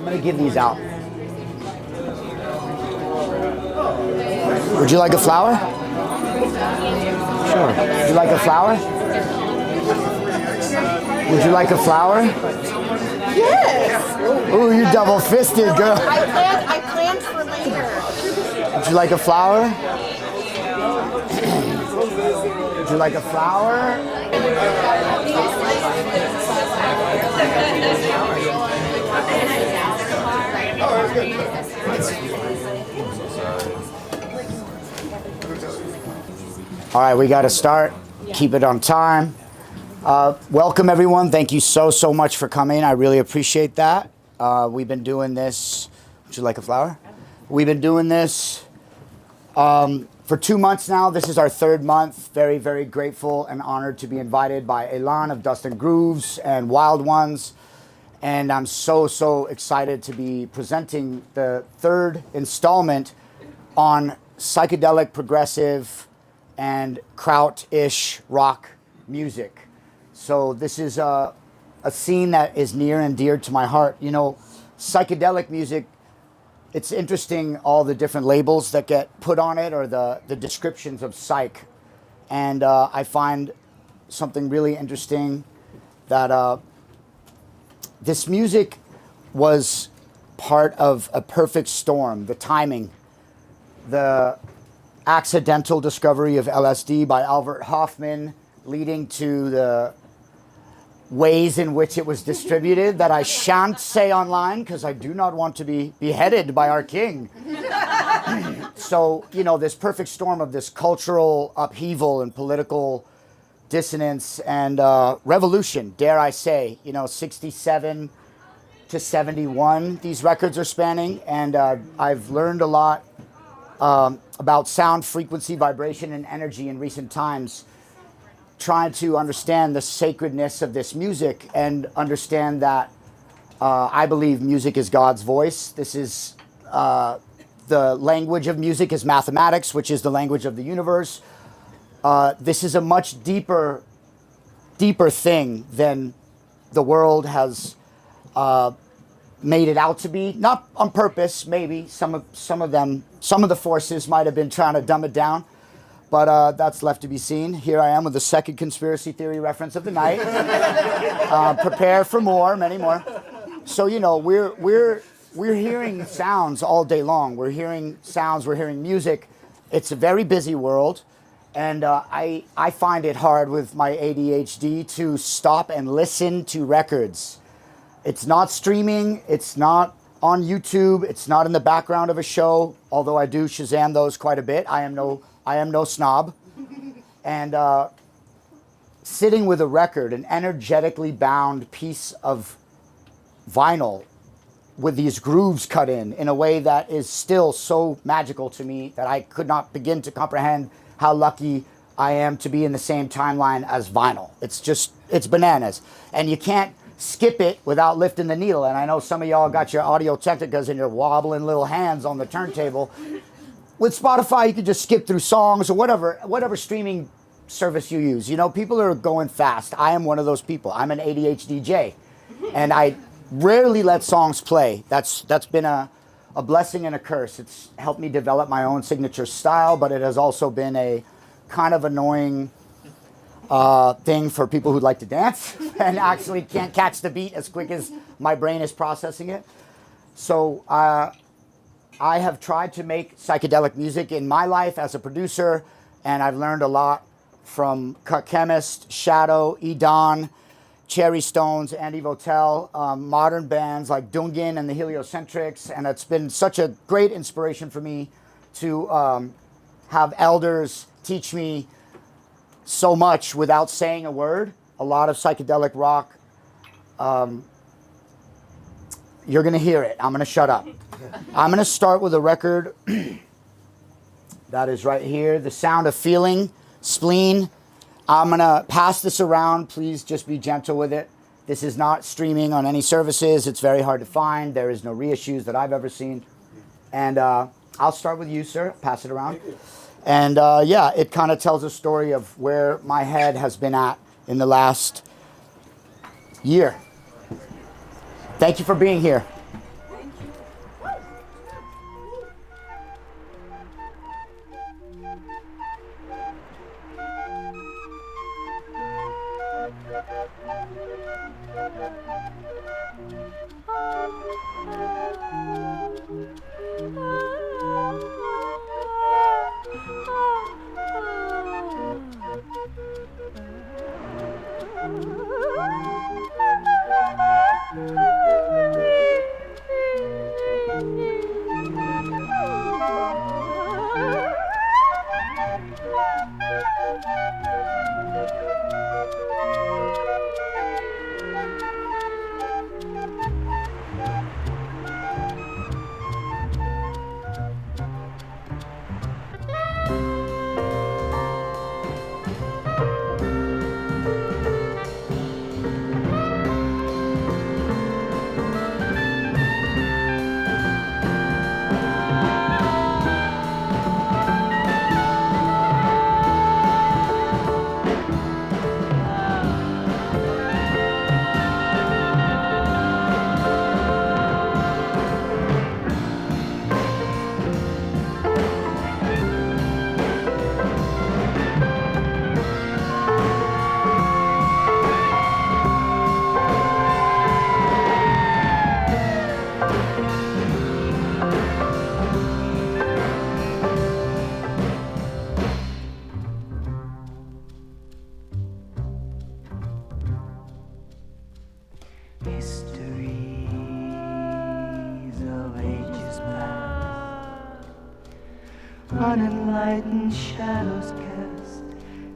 I'm gonna give these out. Would you like a flower? Sure. Would you like a flower? Would you like a flower? Yes. Ooh, you're double-fisted, girl. I planned for later. Would you like a flower? Would you like a flower? All right, we got to start. Keep it on time. Welcome, everyone. Thank you so much for coming. I really appreciate that. We've been doing this. Would you like a flower? We've been doing this for 2 months now. This is our third month. Very, very grateful and honored to be invited by Elan of Dust and Grooves and Wild Ones. And I'm so excited to be presenting the third installment on psychedelic, progressive, and kraut-ish rock music. So this is a scene that is near and dear to my heart. You know, psychedelic music, it's interesting all the different labels that get put on it or the descriptions of psych. And I find something really interesting that this music was part of a perfect storm, the timing, the accidental discovery of LSD by Albert Hoffman, leading to the ways in which it was distributed that I shan't say online because I do not want to be beheaded by our king. So, you know, this perfect storm of this cultural upheaval and political dissonance and revolution, dare I say, you know, 67 to 71, these records are spanning, and I've learned a lot about sound, frequency, vibration, and energy in recent times, trying to understand the sacredness of this music and understand that I believe music is God's voice. This is the language of music is mathematics, which is the language of the universe. This is a much deeper thing than the world has made it out to be. Not on purpose, maybe. Some of the forces might have been trying to dumb it down, but that's left to be seen. Here I am with the second conspiracy theory reference of the night. Prepare for more, many more. So, you know, we're hearing sounds all day long. We're hearing sounds, we're hearing music. It's a very busy world, and I find it hard with my ADHD to stop and listen to records. It's not streaming, it's not on YouTube, it's not in the background of a show, although I do Shazam those quite a bit. I am no snob. And sitting with a record, an energetically bound piece of vinyl with these grooves cut in a way that is still so magical to me that I could not begin to comprehend how lucky I am to be in the same timeline as vinyl. It's bananas. And you can't skip it without lifting the needle. And I know some of y'all got your Audio Technicas and your wobbling little hands on the turntable. With Spotify, you could just skip through songs or whatever streaming service you use. You know, people are going fast. I am one of those people. I'm an ADHDJ. And I rarely let songs play. That's been a blessing and a curse. It's helped me develop my own signature style, but it has also been a kind of annoying thing for people who like to dance and actually can't catch the beat as quick as my brain is processing it. So I have tried to make psychedelic music in my life as a producer, and I've learned a lot from Cut Chemist, Shadow, Edon, Cherry Stones, Andy Votel, modern bands like Dungin and the Heliocentrics, and it's been such a great inspiration for me to have elders teach me so much without saying a word. A lot of psychedelic rock, you're gonna hear it. I'm gonna shut up. I'm gonna start with a record that is right here, The Sound of Feeling, Spleen. I'm gonna pass this around. Please just be gentle with it. This is not streaming on any services. It's very hard to find. There is no reissues that I've ever seen. And I'll start with you, sir. Pass it around. And yeah, it kind of tells a story of where my head has been at in the last year. Thank you for being here. Unenlightened shadows cast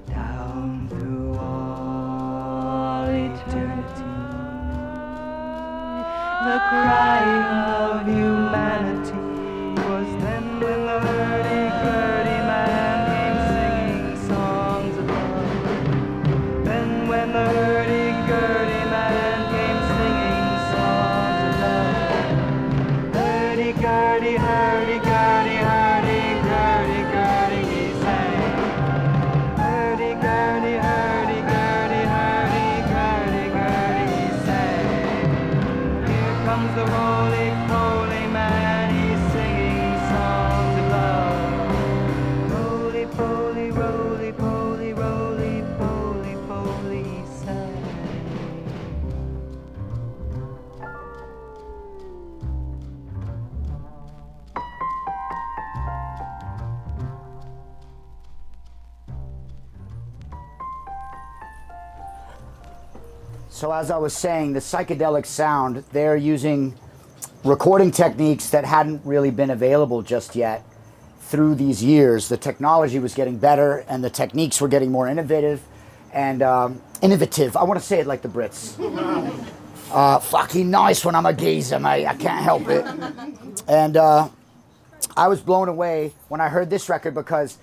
down through all eternity. The crying of humanity was then when the hurdy-gurdy man came singing songs of love. Then when the hurdy-gurdy man came singing songs of love. Hurdy-gurdy, hurdy-gurdy, hurdy-gurdy, gurdy, he sang. Hurdy-gurdy, hurdy-gurdy, hurdy-gurdy, gurdy, he sang. Here comes the roly-poly man, he's singing songs of love. Roly-poly, roly-poly, roly-poly, poly, he sang. So as I was saying, the psychedelic sound, they're using recording techniques that hadn't really been available just yet through these years. The technology was getting better and the techniques were getting more innovative and innovative. I want to say it like the Brits. Fucking nice when I'm a geezer, mate. I can't help it. And I was blown away when I heard this record because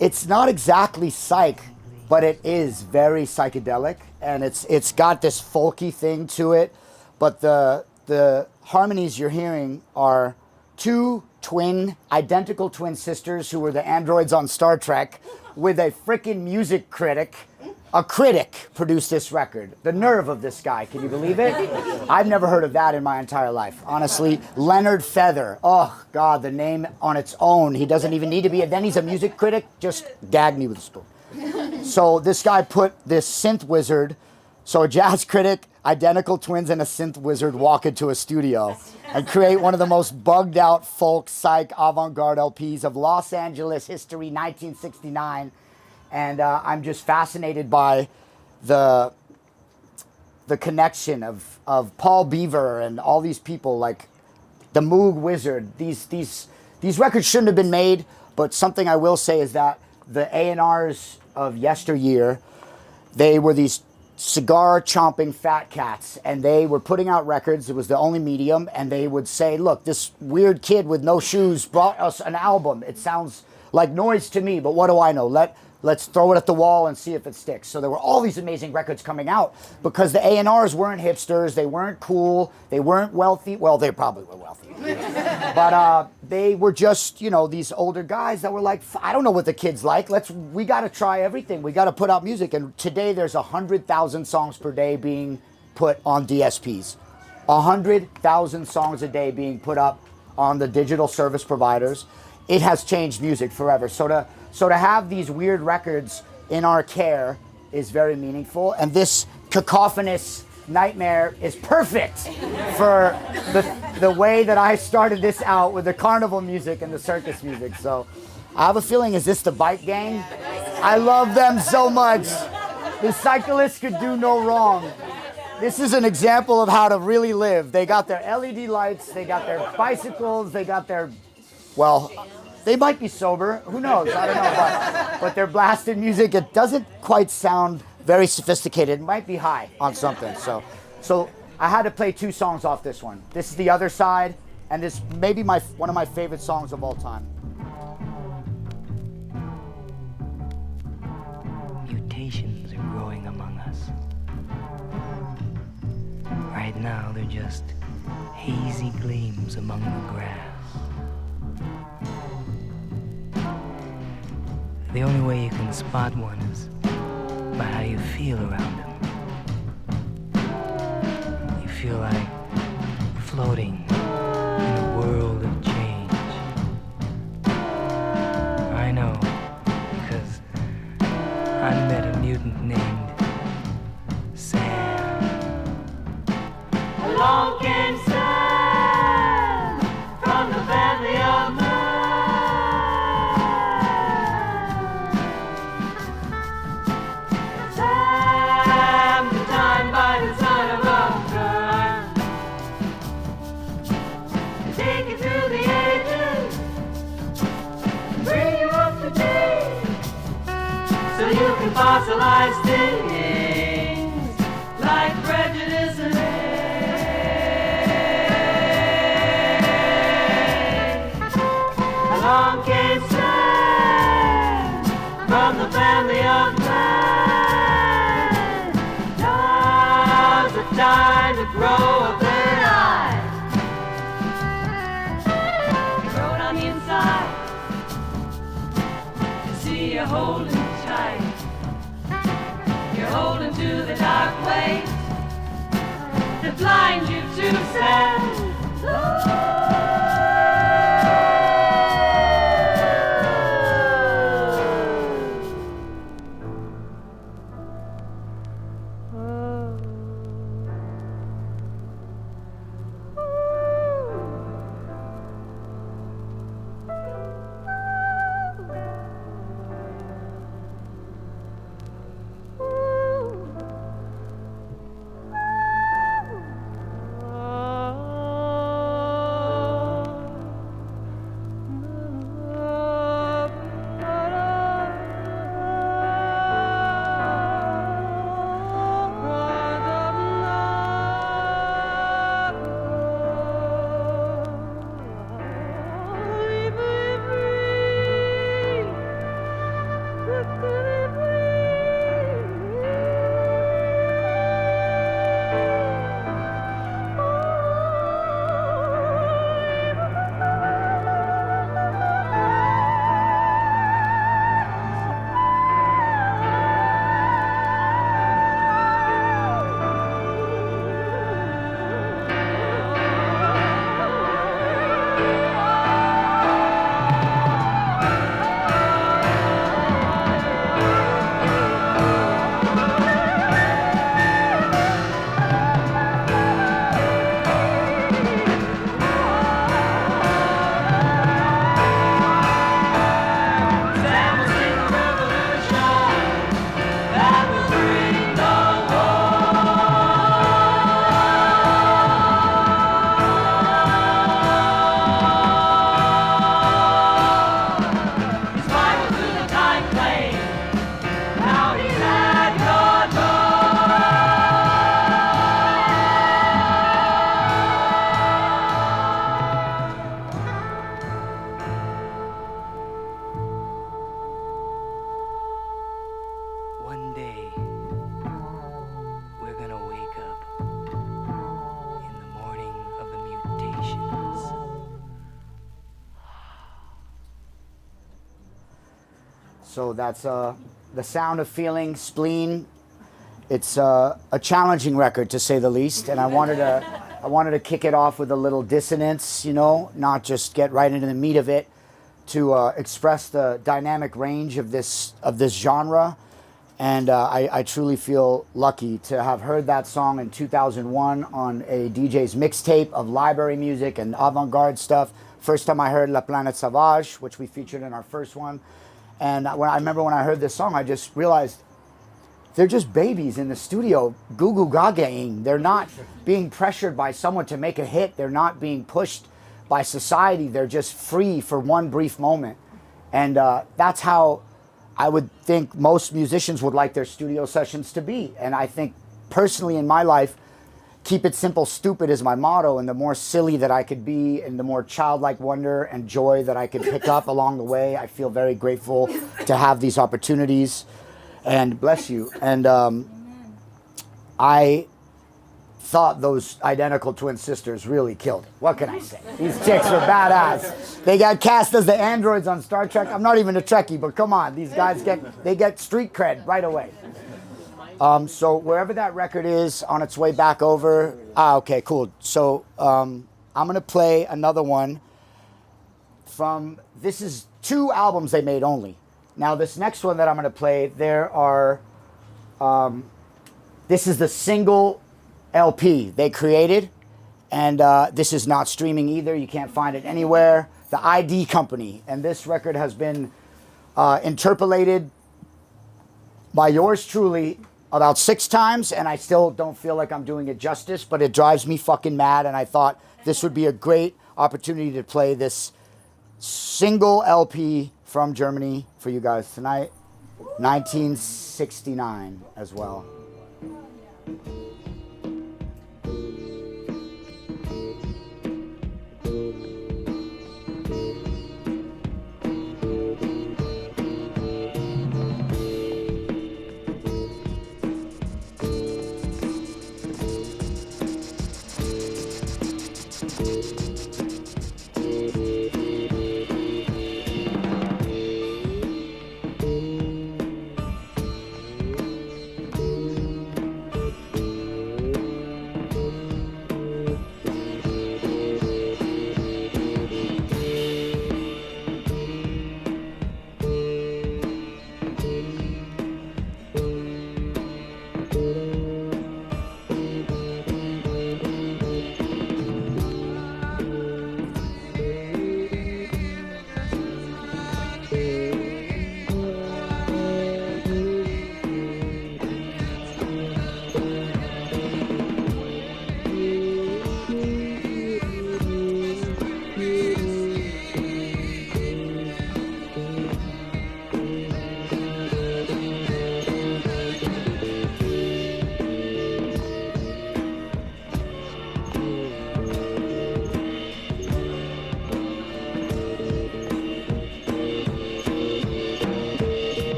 it's not exactly psych, but it is very psychedelic, and it's got this folky thing to it. But the harmonies you're hearing are two identical twin sisters who were the androids on Star Trek, with a freaking music critic. A critic produced this record. The nerve of this guy, can you believe it? I've never heard of that in my entire life, honestly. Leonard Feather. Oh, God, the name on its own. He doesn't even need to be, then he's a music critic. Just gag me with a spoon. So this guy put this synth wizard, so a jazz critic, identical twins, and a synth wizard walk into a studio and create one of the most bugged out folk psych avant-garde LPs of Los Angeles history, 1969. And I'm just fascinated by the connection of Paul Beaver and all these people, like the Moog Wizard. These records shouldn't have been made, but something I will say is that the A&Rs of yesteryear, they were these cigar-chomping fat cats, and they were putting out records. It was the only medium, and they would say, look, this weird kid with no shoes brought us an album. It sounds like noise to me, but what do I know? Let's throw it at the wall and see if it sticks. So there were all these amazing records coming out because the A&Rs weren't hipsters, they weren't cool, they weren't wealthy. Well, they probably were wealthy. But they were just, these older guys that were like, I don't know what the kids like. We got to try everything. We got to put out music. And today there's 100,000 songs per day being put on DSPs. 100,000 songs a day being put up on the digital service providers. It has changed music forever. So to have these weird records in our care is very meaningful. And this cacophonous Nightmare is perfect for the way that I started this out with the carnival music and the circus music. So I have a feeling, is this the bike gang? I love them so much. The cyclists could do no wrong. This is an example of how to really live. They got their LED lights, they got their bicycles, they got their, well, they might be sober, who knows, I don't know, but they're blasting music. It doesn't quite sound very sophisticated. It might be high on something. So I had to play 2 songs off this one. This is The Other Side, and this may be one of my favorite songs of all time. Mutations are growing among us. Right now, they're just hazy gleams among the grass. The only way you can spot one is by how you feel around him. You feel like floating in a world of change. I know, because I met a mutant named Sam. Along came Sam from the family of man. Sam, defined by the sign of a gun. Take you through the ages, bring you up to date, so you can fossilize things like prejudice and hate. Along came Sam from the family of man. Now's the time to grow a third eye. Grow it on the inside. See you holding tight. You're holding to the dark ways that blind you to Sam. One day, we're gonna wake up in the morning of the mutations. So that's The Sound of Feeling, Spleen. It's a challenging record, to say the least, and I wanted to kick it off with a little dissonance, you know, not just get right into the meat of it, to express the dynamic range of this genre. And I truly feel lucky to have heard that song in 2001 on a DJ's mixtape of library music and avant-garde stuff. First time I heard La Planète Sauvage, which we featured in our first one. And I remember when I heard this song, I just realized they're just babies in the studio, goo-goo gagaing. They're not being pressured by someone to make a hit. They're not being pushed by society. They're just free for one brief moment. And that's how I would think most musicians would like their studio sessions to be. And I think personally in my life, keep it simple, stupid is my motto. And the more silly that I could be and the more childlike wonder and joy that I could pick up along the way, I feel very grateful to have these opportunities. And bless you. And I thought those identical twin sisters really killed it. What can I say? These chicks are badass. They got cast as the androids on Star Trek. I'm not even a Trekkie, but come on, these guys get street cred right away. So wherever that record is on its way back over, okay, cool. So I'm gonna play another one from, this is 2 albums they made only. Now this next one that I'm gonna play, there are, this is the single LP they created, and this is not streaming either. You can't find it anywhere. The ID Company, and this record has been interpolated by yours truly about 6 times, and I still don't feel like I'm doing it justice, but it drives me fucking mad, and I thought this would be a great opportunity to play this single LP from Germany for you guys tonight. 1969 as well.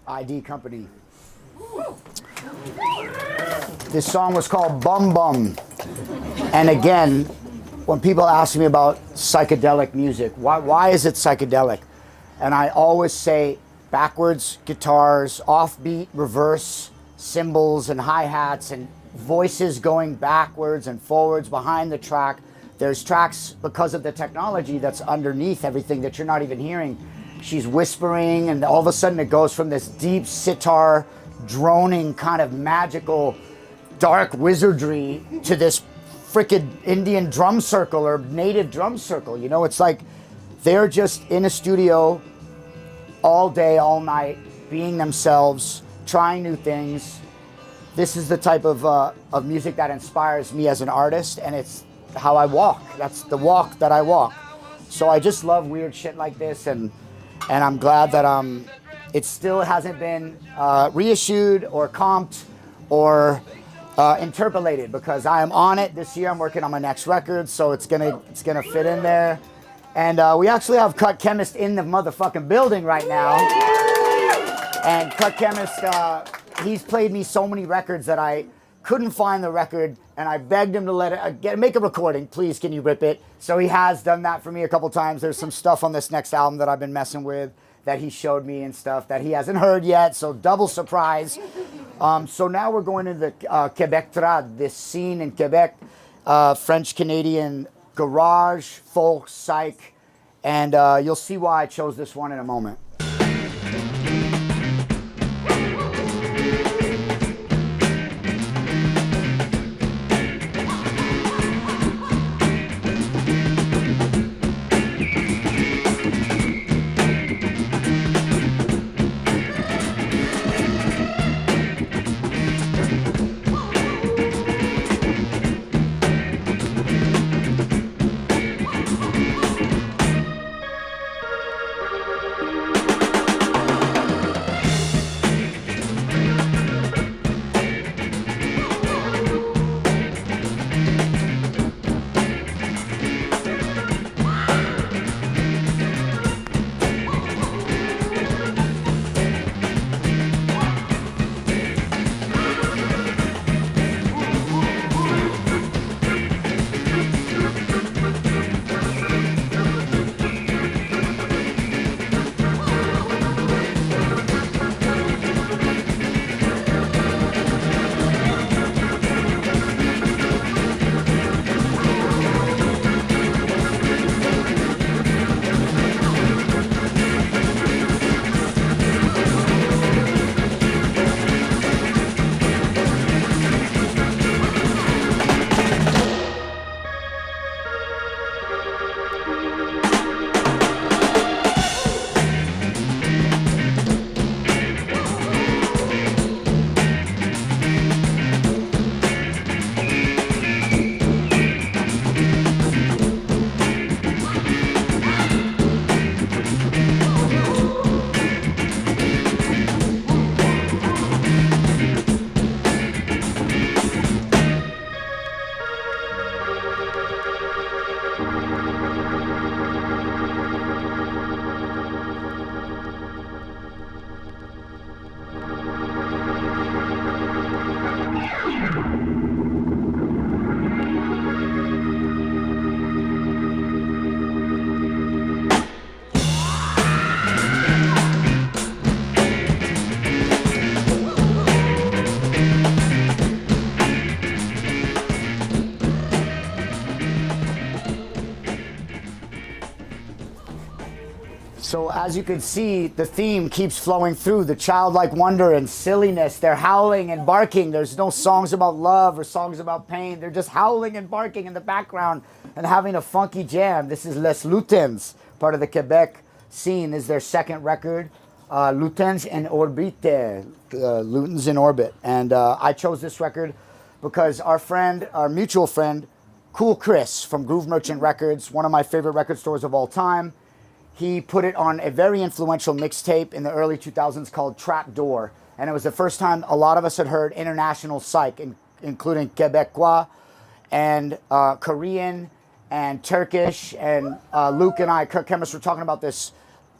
ID Company. This song was called Bum Bum. And again, when people ask me about psychedelic music, why is it psychedelic? And I always say backwards guitars, offbeat, reverse, cymbals and hi-hats and voices going backwards and forwards behind the track. There's tracks because of the technology that's underneath everything that you're not even hearing. She's whispering and all of a sudden it goes from this deep sitar, droning kind of magical dark wizardry to this frickin' Indian drum circle or native drum circle. You know, it's like they're just in a studio all day, all night, being themselves, trying new things. This is the type of music that inspires me as an artist, and it's how I walk. That's the walk that I walk. So I just love weird shit like this, and I'm glad that it still hasn't been reissued or comped or interpolated, because I am on it this year. I'm working on my next record, so it's gonna fit in there. And we actually have Cut Chemist in the motherfucking building right now. And Cut Chemist, he's played me so many records that I couldn't find the record, and I begged him to make a recording. Please, can you rip it? So he has done that for me a couple times. There's some stuff on this next album that I've been messing with that he showed me and stuff that he hasn't heard yet, so double surprise. So now we're going into the Quebec trad, this scene in Quebec, French-Canadian garage, folk, psych, and you'll see why I chose this one in a moment. So as you can see, the theme keeps flowing through, the childlike wonder and silliness. They're howling and barking. There's no songs about love or songs about pain. They're just howling and barking in the background and having a funky jam. This is Les Lutins, part of the Quebec scene. This is their second record, Lutins en Orbite, Lutins in Orbit. And I chose this record because our friend, our mutual friend, Cool Chris from Groove Merchant Records, one of my favorite record stores of all time, he put it on a very influential mixtape in the early 2000s called Trap Door. And it was the first time a lot of us had heard international psych, including Quebecois and Korean and Turkish. And Luke and I, Kirk Chemist, were talking about this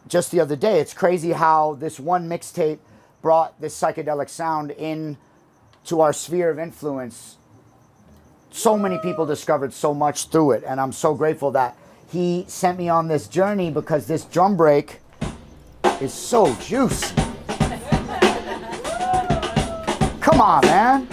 just the other day. It's crazy how this one mixtape brought this psychedelic sound in to our sphere of influence. So many people discovered so much through it. And I'm so grateful that he sent me on this journey because this drum break is so juicy. Come on, man.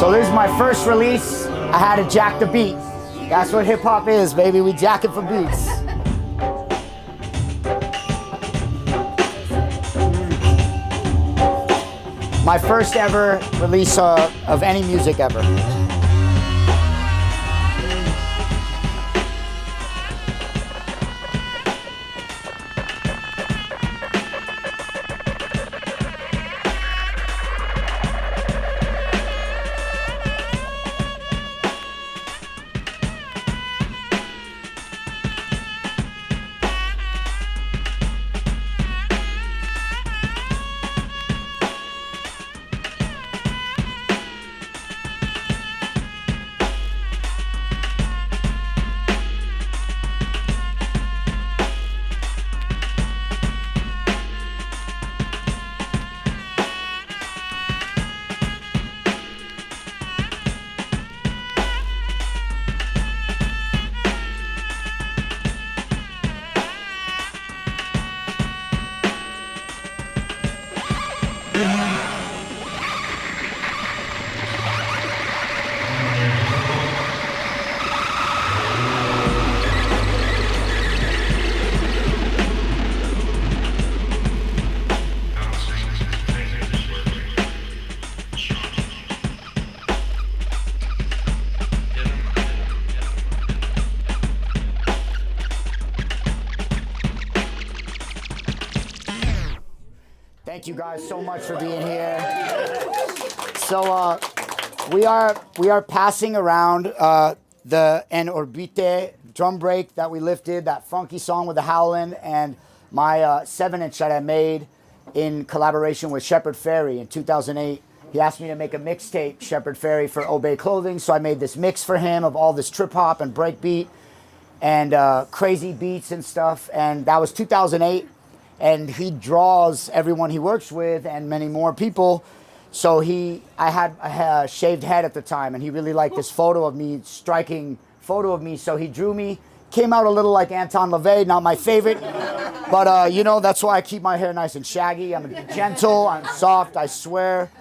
So this is my first release. I had to jack the beat. That's what hip hop is, baby. We jack it for beats. My first ever release of any music ever. Thank you guys so much for being here. So we are passing around the En Orbite drum break that we lifted, that funky song with the howlin', and my 7-inch that I made in collaboration with Shepard Fairey in 2008. He asked me to make a mixtape, Shepard Fairey, for Obey Clothing, so I made this mix for him of all this trip hop and break beat and crazy beats and stuff, and that was 2008. And he draws everyone he works with and many more people. So I had a shaved head at the time, and he really liked this photo of me, striking photo of me. So he drew me, came out a little like Anton LaVey, not my favorite. But, you know, that's why I keep my hair nice and shaggy. I'm gentle, I'm soft, I swear.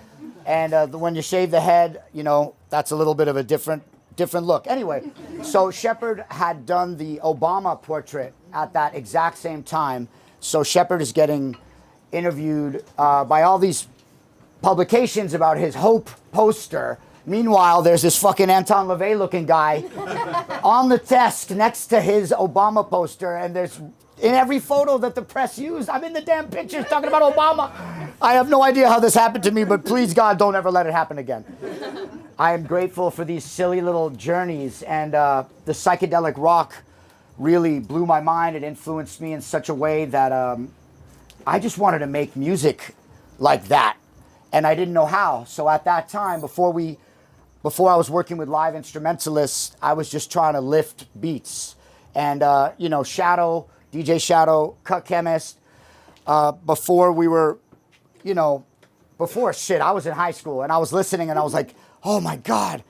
And when you shave the head, you know, that's a little bit of a different look. Anyway, so Shepard had done the Obama portrait at that exact same time. So Shepard is getting interviewed by all these publications about his Hope poster. Meanwhile, there's this fucking Anton LaVey looking guy on the desk next to his Obama poster, and there's in every photo that the press used, I'm in the damn pictures talking about Obama. I have no idea how this happened to me, but please God, don't ever let it happen again. I am grateful for these silly little journeys, and the psychedelic rock really blew my mind. It influenced me in such a way that I just wanted to make music like that, and I didn't know how. So at that time, before I was working with live instrumentalists, I was just trying to lift beats. And you know, Shadow, DJ Shadow, Cut Chemist, before we were, you know, before shit, I was in high school and I was listening and I was like, oh my God,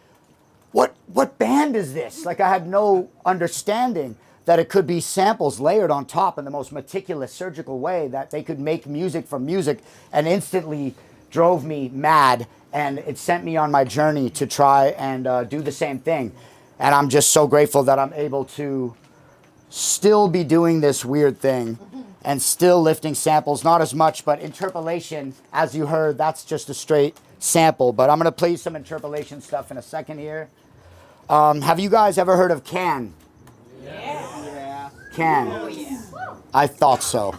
what band is this? Like, I had no understanding that it could be samples layered on top in the most meticulous surgical way, that they could make music from music and instantly drove me mad, and it sent me on my journey to try and do the same thing. And I'm just so grateful that I'm able to still be doing this weird thing and still lifting samples, not as much, but interpolation, as you heard, that's just a straight sample. But I'm gonna play you some interpolation stuff in a second here. Have you guys ever heard of Can? Yeah. Can. Oh, yeah. I thought so.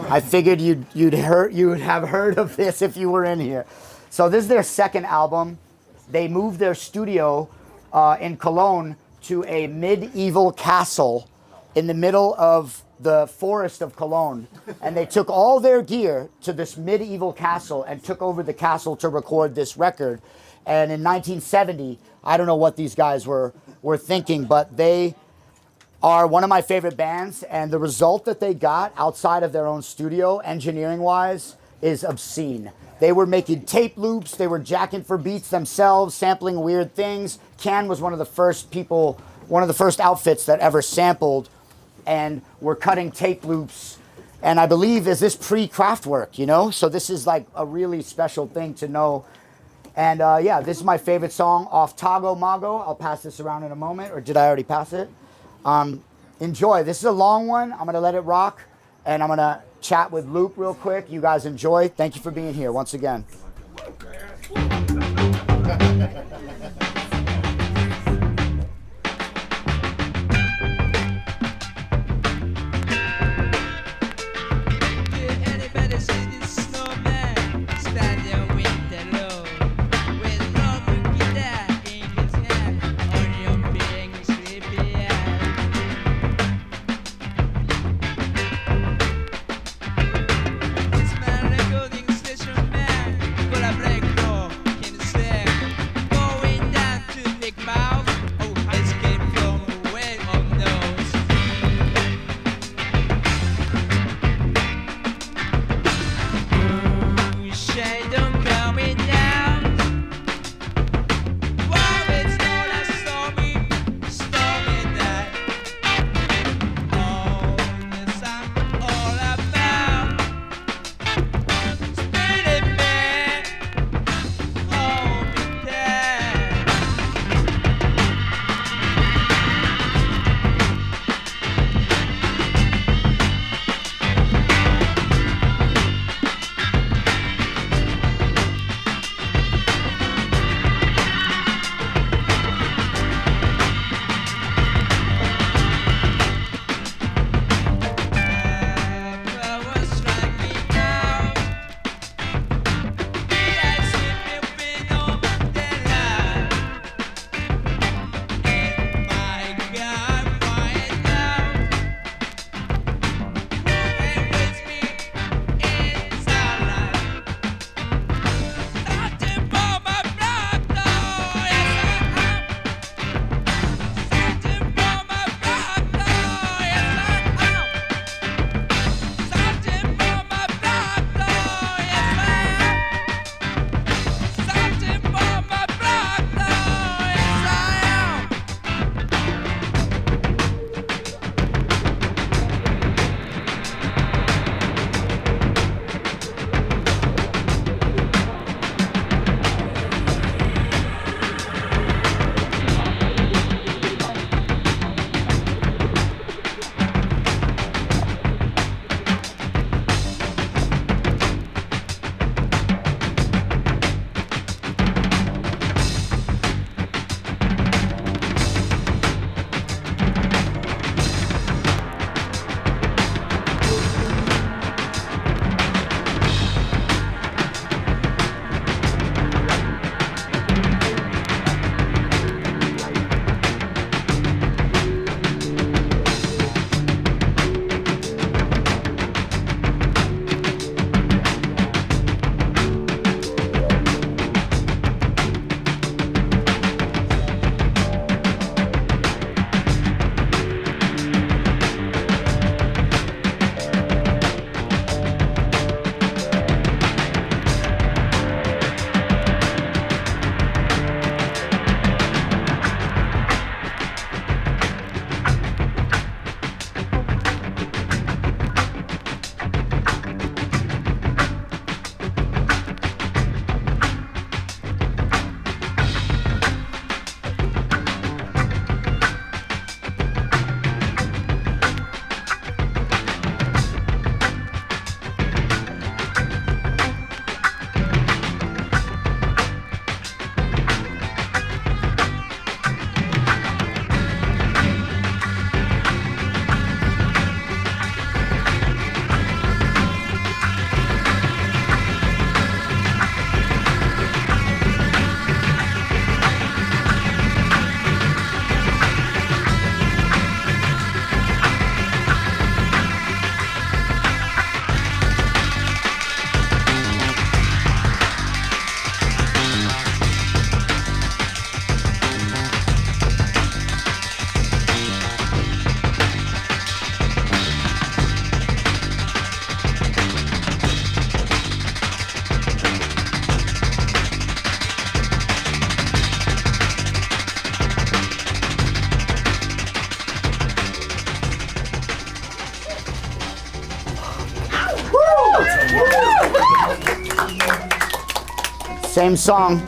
I figured you'd have heard of this if you were in here. So this is their second album. They moved their studio in Cologne to a medieval castle in the middle of the forest of Cologne, and they took all their gear to this medieval castle and took over the castle to record this record. And in 1970, I don't know what these guys were thinking, but they are one of my favorite bands, and the result that they got outside of their own studio, engineering-wise, is obscene. They were making tape loops, they were jacking for beats themselves, sampling weird things. Can was one of the first people, one of the first outfits that ever sampled, and were cutting tape loops. And I believe, is this pre-Kraftwerk, you know? So this is like a really special thing to know. And yeah, this is my favorite song off Tago Mago. I'll pass this around in a moment, or did I already pass it? Enjoy. This is a long one. I'm gonna let it rock, and I'm gonna chat with Luke real quick. You guys enjoy. Thank you for being here once again. Recording station man. Same song.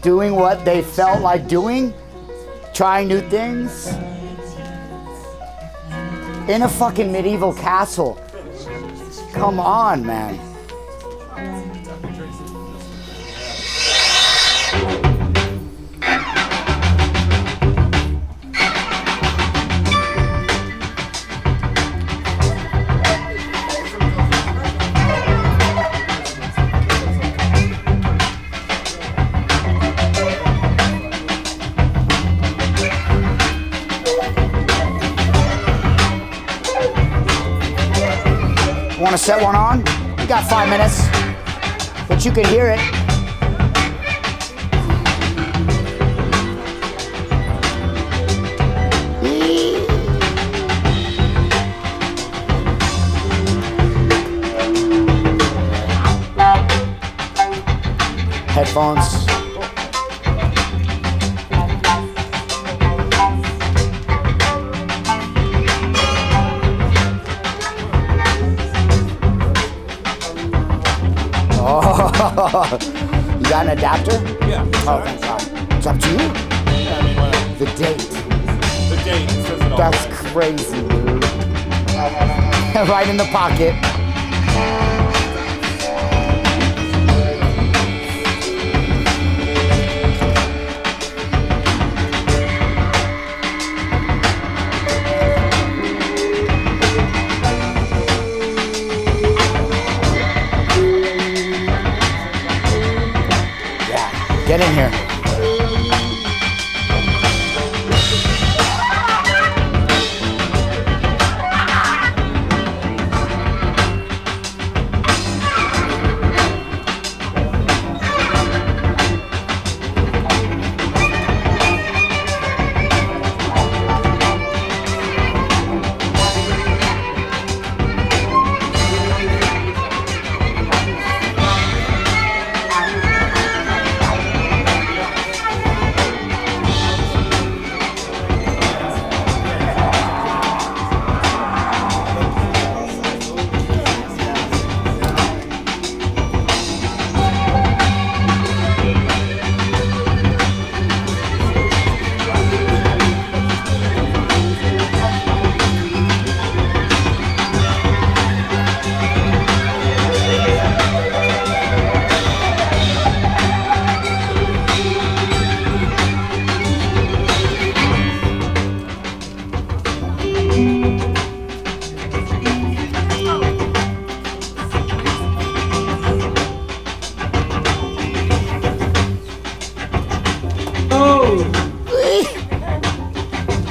Doing what they felt like doing, trying new things. In a fucking medieval castle. Come on, man. Want to set one on? You got 5 minutes, but you can hear it. Headphones. You got an adapter? Yeah. Oh, thank God. It's up to you. Yeah, I mean, why not? The date. The date says it all. That's crazy, dude. Right in the pocket. Get in here.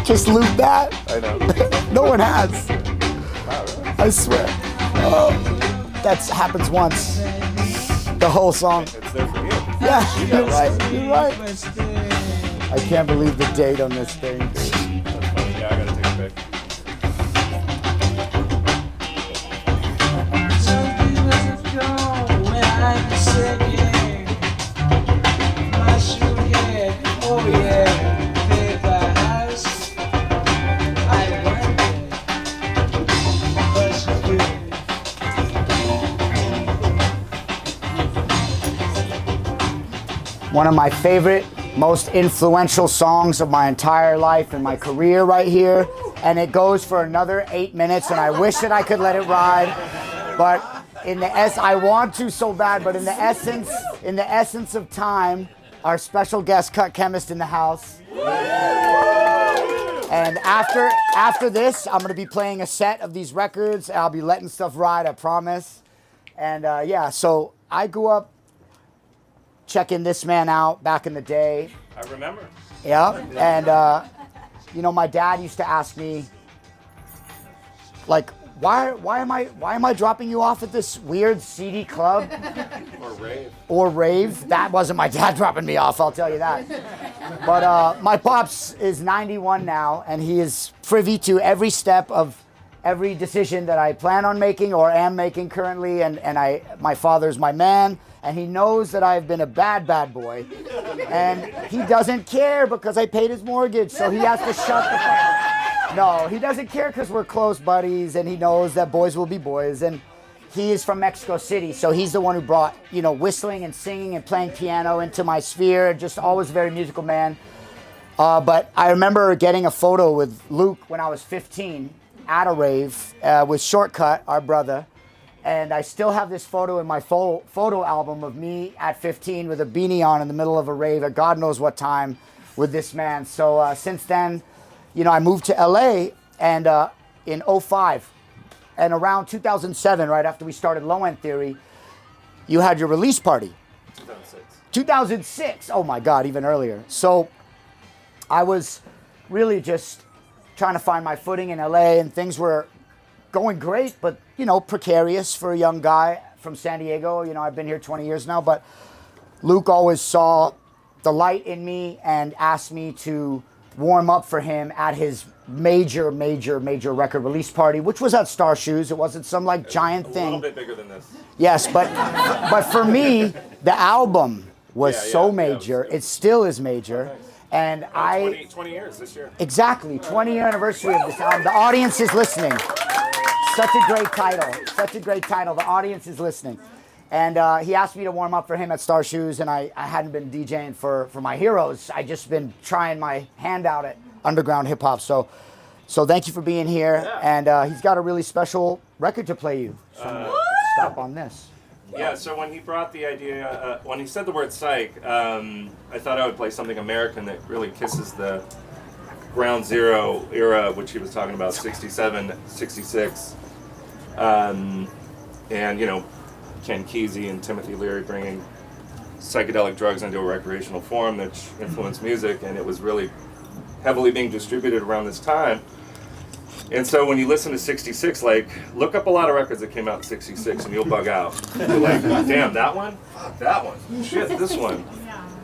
Just loop that. I know. No one has. I swear. Oh, that happens once. The whole song. It's there for you. Yeah, you're right. You're right. I can't believe the date on this thing. That's funny. Yeah, I gotta take a pic. One of my favorite, most influential songs of my entire life and my career right here. And it goes for another 8 minutes, and I wish that I could let it ride. But I want to so bad, but in the essence of time, our special guest cut chemist in the house. And after this, I'm gonna be playing a set of these records. I'll be letting stuff ride, I promise. And yeah, so I grew up checking this man out back in the day. I remember. Yeah, and you know, my dad used to ask me, like, why am I dropping you off at this weird seedy club? Or rave. That wasn't my dad dropping me off, I'll tell you that. But my pops is 91 now, and he is privy to every step of every decision that I plan on making or am making currently, and my father's my man, and he knows that I've been a bad boy, and he doesn't care because I paid his mortgage, so he has to shut the fuck up. No, he doesn't care because we're close buddies, and he knows that boys will be boys, and he is from Mexico City, so he's the one who brought, you know, whistling and singing and playing piano into my sphere. Just always a very musical man. But I remember getting a photo with Luke when I was 15 at a rave with Shortcut, our brother. And I still have this photo in my photo album of me at 15 with a beanie on in the middle of a rave at God knows what time with this man. So since then, you know, I moved to LA and in 05. And around 2007, right after we started Low End Theory, you had your release party. 2006. 2006. Oh my God, even earlier. So I was really just trying to find my footing in LA, and things were going great, but, you know, precarious for a young guy from San Diego. You know, I've been here 20 years now, but Luke always saw the light in me and asked me to warm up for him at his major record release party, which was at Star Shoes. It wasn't some like giant thing. A little bit bigger than this. Yes, but for me, the album was so major. It still is major. And 20 years this year. Exactly, 20-year anniversary of this album. The audience is listening. Such a great title. Such a great title. The audience is listening. And he asked me to warm up for him at Star Shoes, and I hadn't been DJing for my heroes. I just been trying my hand out at underground hip hop. So thank you for being here. And he's got a really special record to play you. So I'm gonna stop on this. Yeah, so when he brought the idea, when he said the word psych, I thought I would play something American that really kisses the ground zero era, which he was talking about, 67, 66. And, you know, Ken Kesey and Timothy Leary bringing psychedelic drugs into a recreational form that influenced music, and it was really heavily being distributed around this time. And so when you listen to 66, like, look up a lot of records that came out in 66 and you'll bug out. You're like, damn, that one? Fuck, that one. Shit, this one.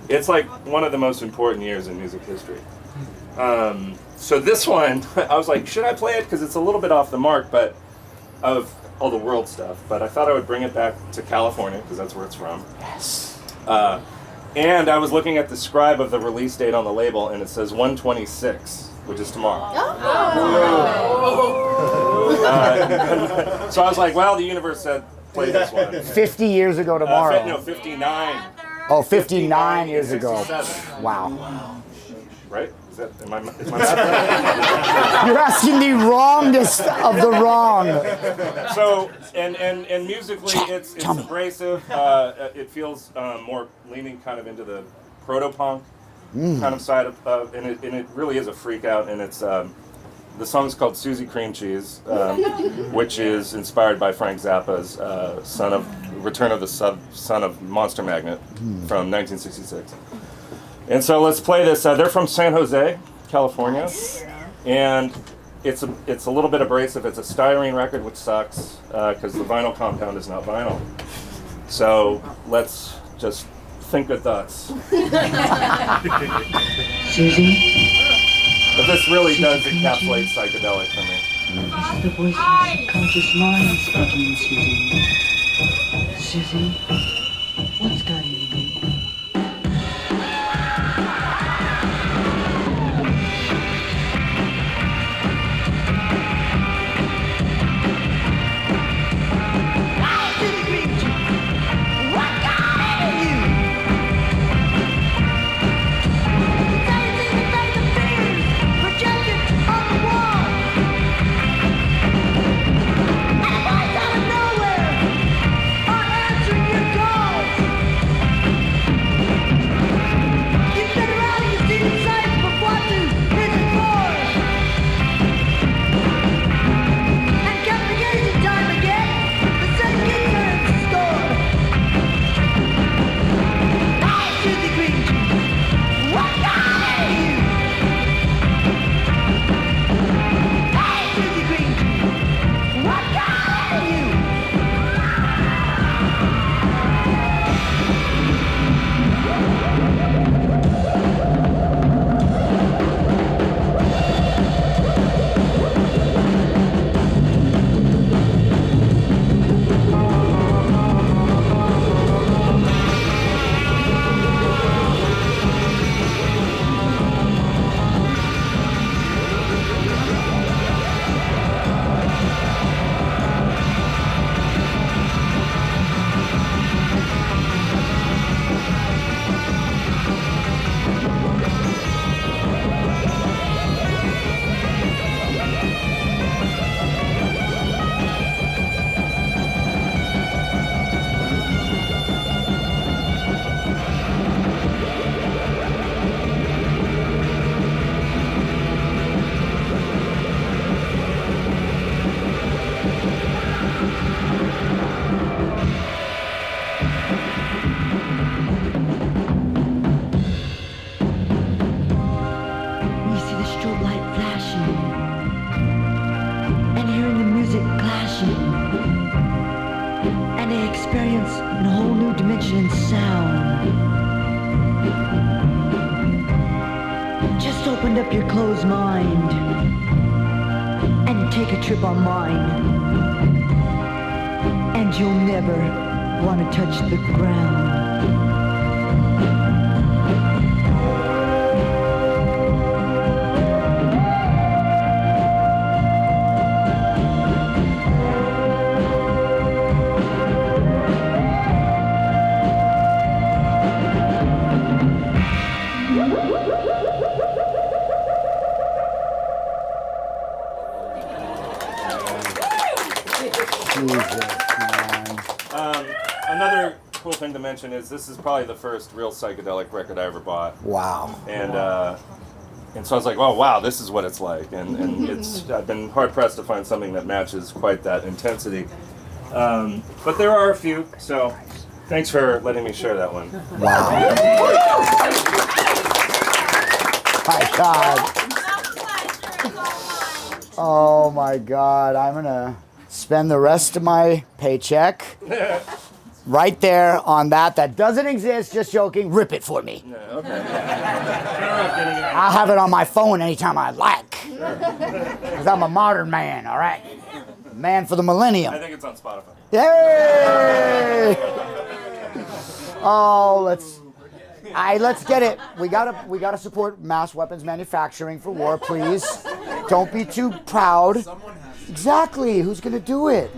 It's like one of the most important years in music history. So this one, I was like, should I play it? Because it's a little bit off the mark, but of all the world stuff. But I thought I would bring it back to California, because that's where it's from. Yes. And I was looking at the scribe of the release date on the label, and it says 126, which is tomorrow. So I was like, well, the universe said, play this one. 50 years ago tomorrow. No, 59. Oh, 59 years ago. 67. Wow. Right? Is my math right? You're asking the wrongest of the wrong. So, and musically, it's abrasive. It feels more leaning kind of into the proto-punk kind of side of, and it really is a freak out. And it's the song's called Susie Cream Cheese, which is inspired by Frank Zappa's Return of the Son of Monster Magnet from 1966. And so let's play this. They're from San Jose, California, and it's a little bit abrasive. It's a styrene record, which sucks because the vinyl compound is not vinyl. So let's just think good thoughts. Susie? But this really does encapsulate psychedelic for me. This is the voice of your subconscious mind speaking, Susie. Susie, what's guiding you? music clashing, and they experience a whole new dimension in sound. Just open up your closed mind and take a trip on mine, and you'll never want to touch the ground. Another cool thing to mention is this is probably the first real psychedelic record I ever bought. Wow. And so I was like, oh wow, this is what it's like. And it's I've been hard pressed to find something that matches quite that intensity. But there are a few, so thanks for letting me share that one. Wow. My God. Oh my God. I'm gonna spend the rest of my paycheck right there on that doesn't exist. Just joking. Rip it for me. Yeah, okay. I'll have it on my phone anytime I like. Because I'm a modern man, all right? Man for the millennium. I think it's on Spotify. Yay! Oh, let's get it. We gotta support mass weapons manufacturing for war, please. Don't be too proud. Exactly. Who's gonna do it?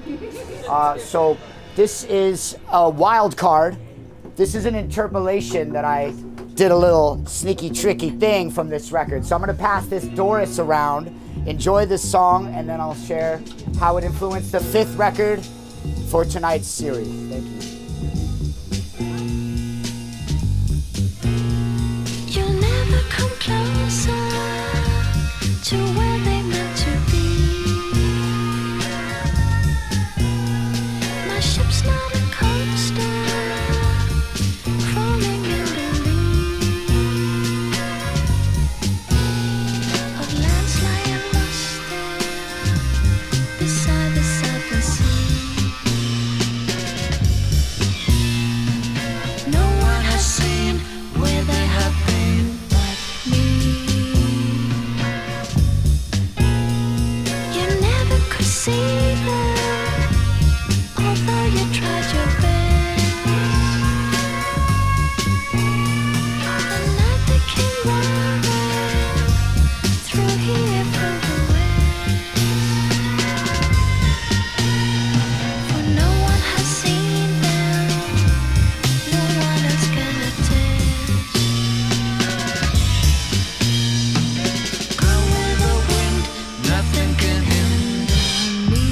So this is a wild card. This is an interpolation that I did a little sneaky, tricky thing from this record. So I'm gonna pass this Doris around. Enjoy this song, and then I'll share how it influenced the 5th record for tonight's series. Thank you. You'll never come closer to where they meant to be. My ship's not a coaster, crawling in the lee of lands lying lost there beside the southern sea. No one has seen where they have been but me. You never could see them, although you tried your best. The night became running through here from the west. For no one has seen them, no one is gonna test. Go with the wind, nothing can hinder me.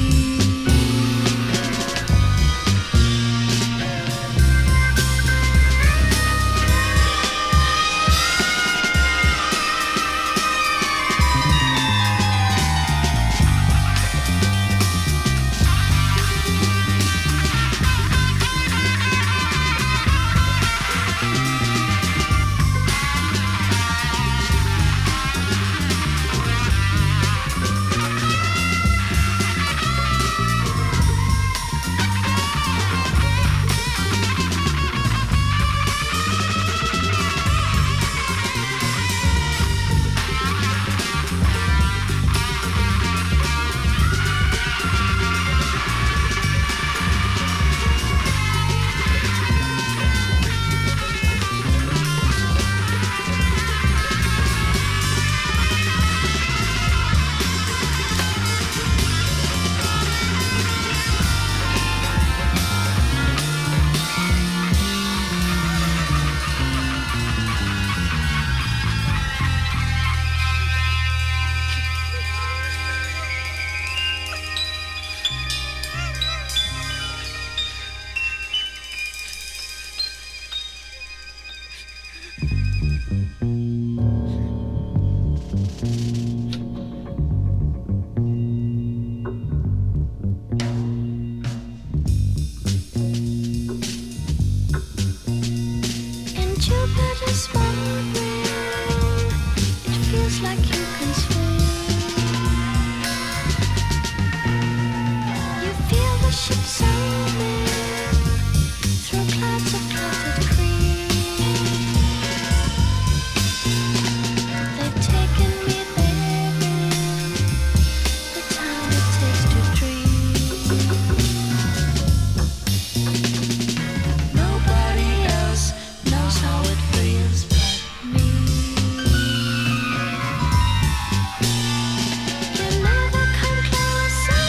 ships sailing through clouds of clouded green. They've taken me there in the time it takes to dream. Nobody else knows how it feels but me. You never come closer.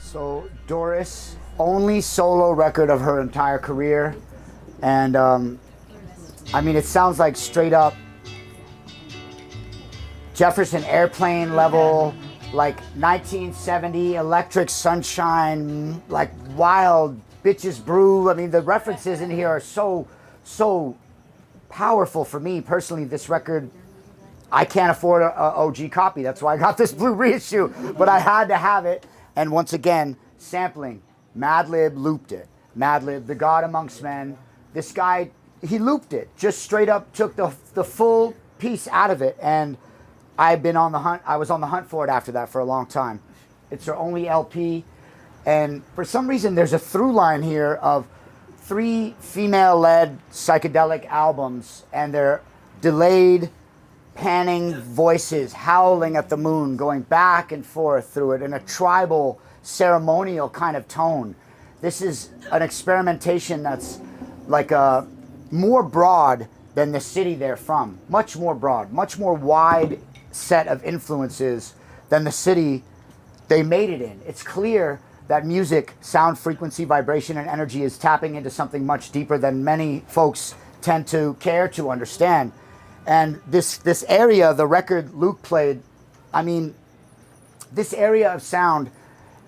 So Doris, only solo record of her entire career, and I mean, it sounds like straight up Jefferson Airplane level, like 1970 Electric Sunshine, like Wild Bitches Brew. I mean, the references in here are so powerful for me personally. This record, I can't afford a OG copy. That's why I got this blue reissue, but I had to have it. And once again, sampling. Madlib looped it. Madlib, the God amongst men. This guy, he looped it. Just straight up took the full piece out of it. And I've been on the hunt. I was on the hunt for it after that for a long time. It's her only LP. And for some reason, there's a through line here of 3 female-led psychedelic albums. And they're delayed, panning voices howling at the moon, going back and forth through it in a tribal, ceremonial kind of tone. This is an experimentation that's like more broad than the city they're from. Much more broad, much more wide set of influences than the city they made it in. It's clear that music, sound, frequency, vibration, and energy is tapping into something much deeper than many folks tend to care to understand. And this area, the record Luke played, I mean, this area of sound,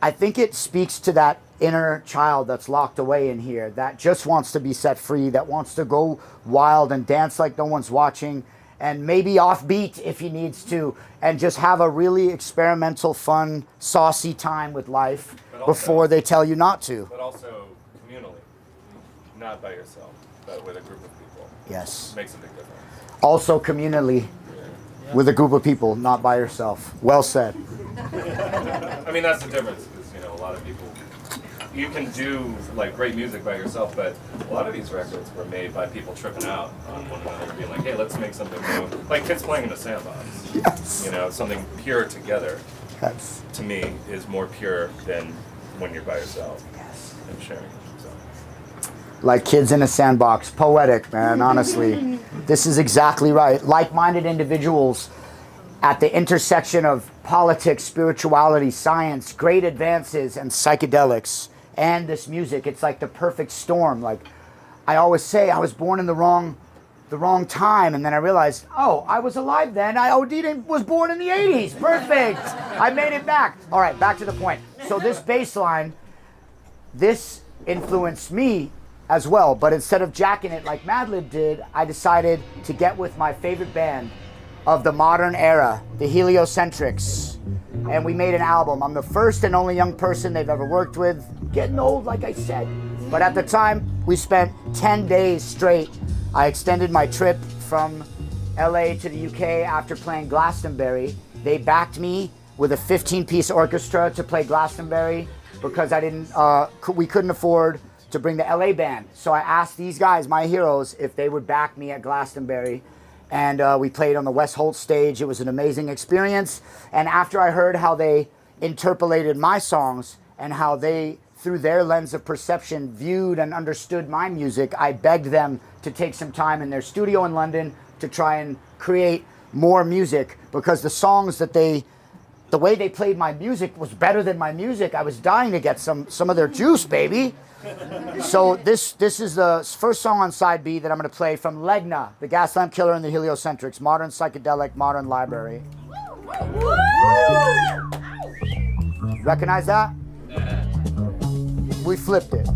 I think it speaks to that inner child that's locked away in here, that just wants to be set free, that wants to go wild and dance like no one's watching, and maybe offbeat if he needs to, and just have a really experimental, fun, saucy time with life before they tell you not to. But also communally, not by yourself, but with a group of people. Yes. Makes a big difference. Also communally, with a group of people, not by yourself. Well said. I mean, that's the difference, because, you know, a lot of people, you can do, like, great music by yourself, but a lot of these records were made by people tripping out on one another, being like, hey, let's make something new. Like kids playing in a sandbox. Yes. You know, something pure together, Yes. to me, is more pure than when you're by yourself Yes. and sharing. So. Like kids in a sandbox. Poetic, man, honestly. This is exactly right. Like-minded individuals at the intersection of politics, spirituality, science, great advances, and psychedelics, and this music. It's like the perfect storm. Like I always say, I was born in the wrong time, and then I realized, oh, I was alive then. I OD'd and was born in the 80s. Perfect. I made it back. All right, back to the point. So this bass line, this influenced me as well, but instead of jacking it like Madlib did, I decided to get with my favorite band of the modern era, the Heliocentrics, and we made an album. I'm the first and only young person they've ever worked with. Getting old, like I said. But at the time, we spent 10 days straight. I extended my trip from LA to the UK after playing Glastonbury. They backed me with a 15-piece orchestra to play Glastonbury because we couldn't afford to bring the LA band. So I asked these guys, my heroes, if they would back me at Glastonbury. And we played on the West Holt stage. It was an amazing experience. And after I heard how they interpolated my songs and how they, through their lens of perception, viewed and understood my music, I begged them to take some time in their studio in London to try and create more music, because the songs that the way they played my music was better than my music. I was dying to get some of their juice, baby. So this is the first song on side B that I'm going to play from Legna, the Gaslamp Killer and the Heliocentrics, modern psychedelic, modern library. Recognize that? We flipped it.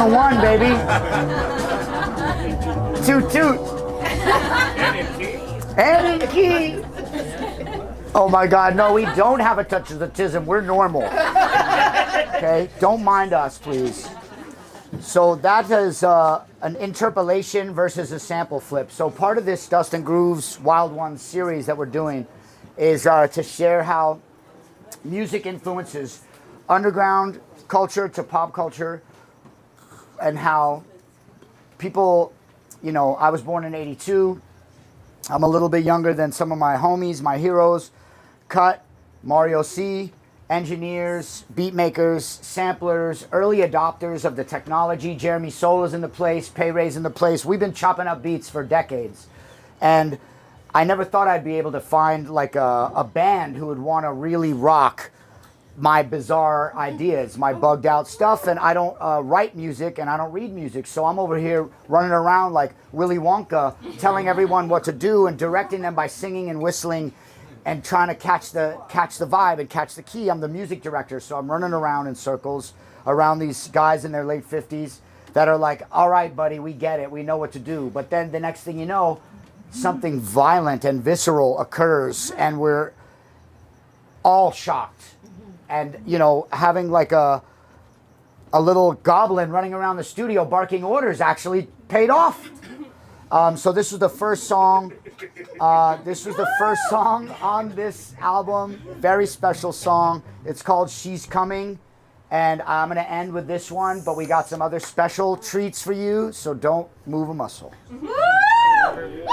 101, baby. Toot toot. And in key. Oh my God, no, we don't have a touch of autism. We're normal. Okay, don't mind us, please. So that is an interpolation versus a sample flip. So part of this Dust and Grooves Wild Ones series that we're doing is to share how music influences underground culture to pop culture, and how people, you know, I was born in '82. I'm a little bit younger than some of my homies, my heroes. Cut, Mario C, engineers, beat makers, samplers, early adopters of the technology. Jeremy Sola's in the place, Pay Ray's in the place. We've been chopping up beats for decades. And I never thought I'd be able to find like a band who would want to really rock my bizarre ideas, my bugged out stuff. And I don't write music and I don't read music. So I'm over here running around like Willy Wonka, telling everyone what to do and directing them by singing and whistling and trying to catch the vibe and catch the key. I'm the music director, so I'm running around in circles around these guys in their late 50s that are like, all right, buddy, we get it, we know what to do. But then the next thing you know, something violent and visceral occurs, and we're all shocked. And, you know, having like a little goblin running around the studio barking orders actually paid off. So this was the first song. This was the first song on this album. Very special song. It's called She's Coming. And I'm going to end with this one, but we got some other special treats for you, so don't move a muscle.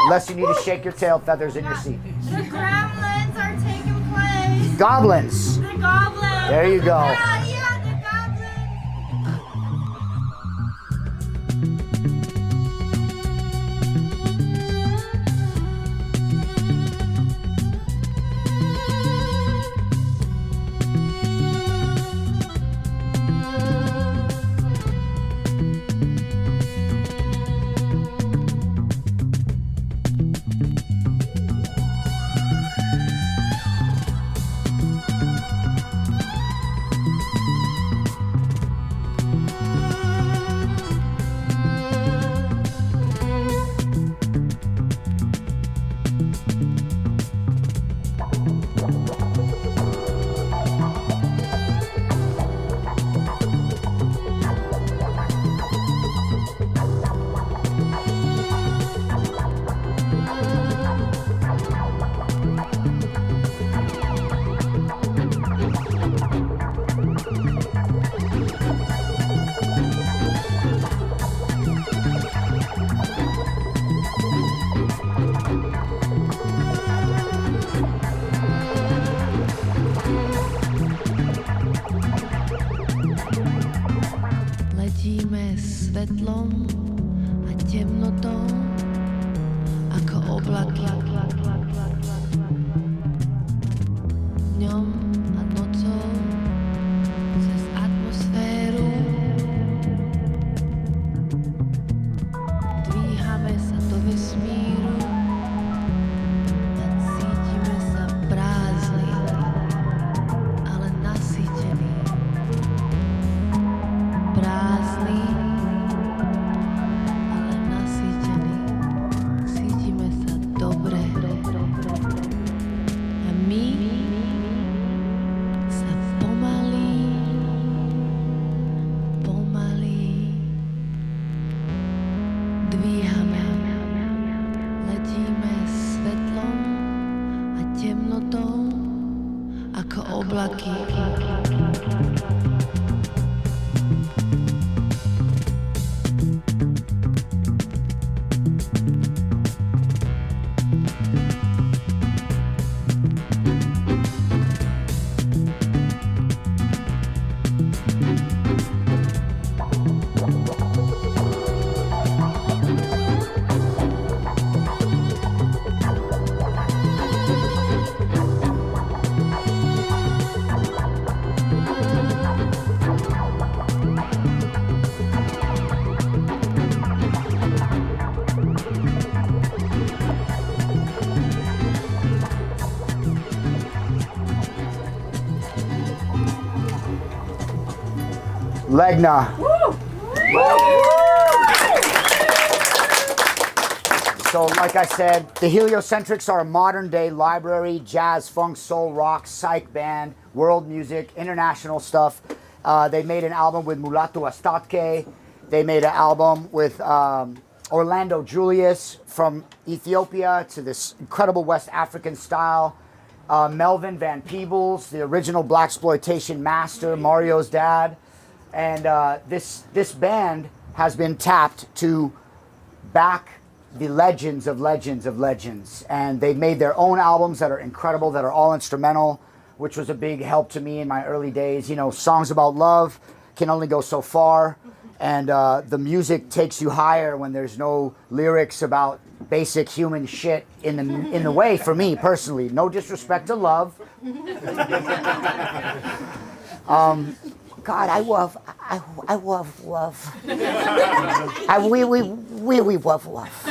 Unless you need to shake your tail feathers in your seat. The gremlins are taking place. Goblins. The goblins. There you go. Yeah, the goblins. Letíme svetlom a temnotou ako oblaky. Dňom a nocou cez atmosféru dvíhame sa do vesmíru a cítime sa prázdni, ale nasýtení. Prázdny, ale nasýtený. Cítime sa dobre. A my sa pomaly dvíhame. Letíme svetlom a temnotou ako oblaky. Legna. So, like I said, the Heliocentrics are a modern-day library, jazz, funk, soul, rock, psych band, world music, international stuff. They made an album with Mulatu Astatke. They made an album with Orlando Julius from Ethiopia to this incredible West African style. Melvin Van Peebles, the original blaxploitation master, Mario's dad. And this band has been tapped to back the legends of legends of legends. And they've made their own albums that are incredible, that are all instrumental, which was a big help to me in my early days. You know, songs about love can only go so far. And the music takes you higher when there's no lyrics about basic human shit in the way for me personally. No disrespect to love. God, I love love. We love.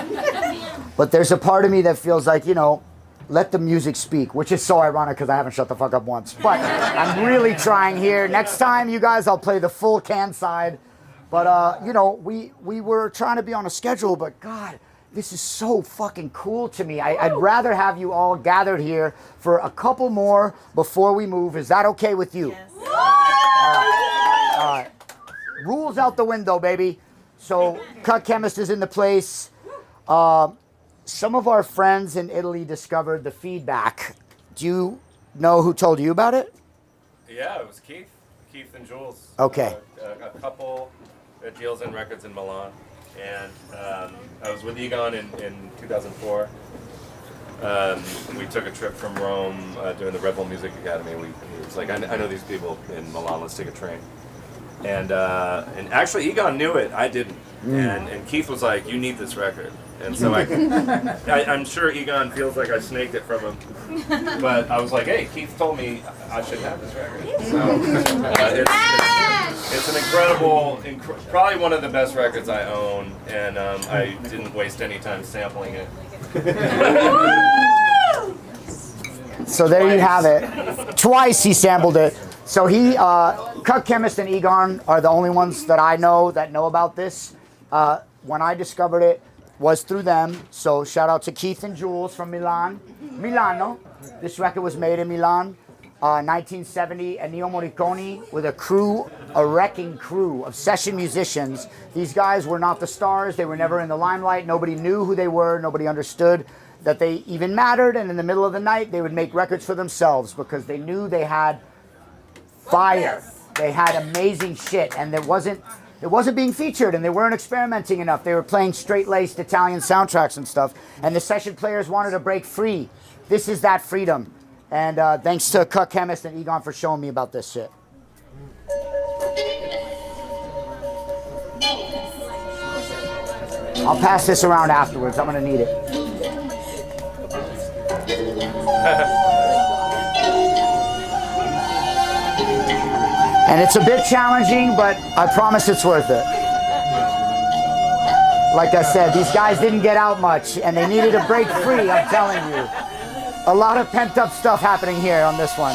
But there's a part of me that feels like, you know, let the music speak, which is so ironic because I haven't shut the fuck up once. But I'm really trying here. Next time, you guys, I'll play the full can side. But, you know, we were trying to be on a schedule, but God, this is so fucking cool to me. I'd rather have you all gathered here for a couple more before we move. Is that okay with you? Yes. All right. Rules out the window, baby. So, Cut Chemist is in the place. Some of our friends in Italy discovered the feedback. Do you know who told you about it? Yeah, it was Keith and Jules. Okay. A couple that deals in records in Milan. And I was with Egon in 2004. We took a trip from Rome doing the Red Bull Music Academy. He was like, I know these people in Milan, let's take a train. And actually Egon knew it, I didn't. And Keith was like, you need this record. And so I'm sure Egon feels like I snaked it from him. But I was like, hey, Keith told me I should have this record. So it's an incredible, probably one of the best records I own. And I didn't waste any time sampling it. So there you have it. Twice he sampled it. So Cut Chemist and Egon are the only ones that I know that know about this. When I discovered it was through them. So shout out to Keith and Jules from Milano. This record was made in Milan, 1970. Ennio Morricone with a wrecking crew of session musicians. These guys were not the stars. They were never in the limelight. Nobody knew who they were. Nobody understood that they even mattered. And in the middle of the night, they would make records for themselves because they knew they had fire. They had amazing shit, and it wasn't being featured, and they weren't experimenting enough. They were playing straight-laced Italian soundtracks and stuff, and the session players wanted to break free. This is that freedom. And thanks to Cut Chemist and Egon for showing me about this shit. I'll pass this around afterwards. I'm gonna need it. And it's a bit challenging, but I promise it's worth it. Like I said, these guys didn't get out much, and they needed to break free, I'm telling you. A lot of pent-up stuff happening here on this one.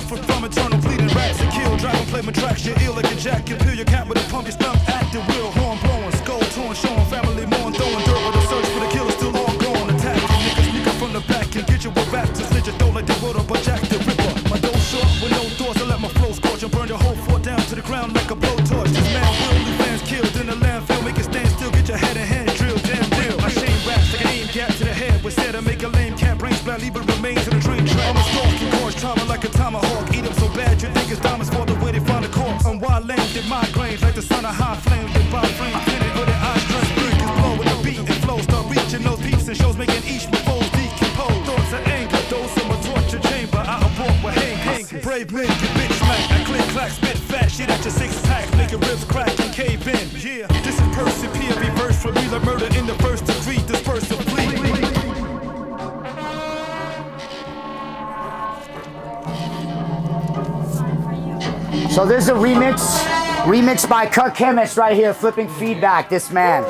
suffer from eternal bleeding. Raps and kill, drive and play my tracks. You're ill like a jack. You peel your cap with a pump, your stump, act the wheel, horn blowing, skull torn, showing family mourn, throwing dirt with a search for the killer, still all gone. Attack niggas sneaking from the back and get you with rap to slit your throat like the rotor, but Jack the Ripper. My dough short with no thoughts, I let my flow scorch and burn the whole fort down to the ground like a blowtorch. This man will leave fans killed in the landfill, make it stand still, get your head and hand drilled, damn deal. I shame raps like an aim gap to the head, instead I make a lame cat brain splat, leave it remains in the train track. I'm a stalking cause trauma like a tomahawk, eat them so bad you think it's diamonds for the way they find the corpse. I'm wild lame, get migraines like the sun of high flames, they buy frame tinted or their eyes dressed brick is blow with the beat and flow, start reaching those peeps and shows, making each foes decompose. Thoughts of anger, those in my torture chamber, I abort with hang. Brave men get bitch smack, I click clack, spit fat shit at your six pack, making ribs crack and cave in. Yeah, this is Percy P, a reverse from real murder in the first degree, disperse of flee. So this is a remix by Cut Chemist right here, flipping feedback, this man.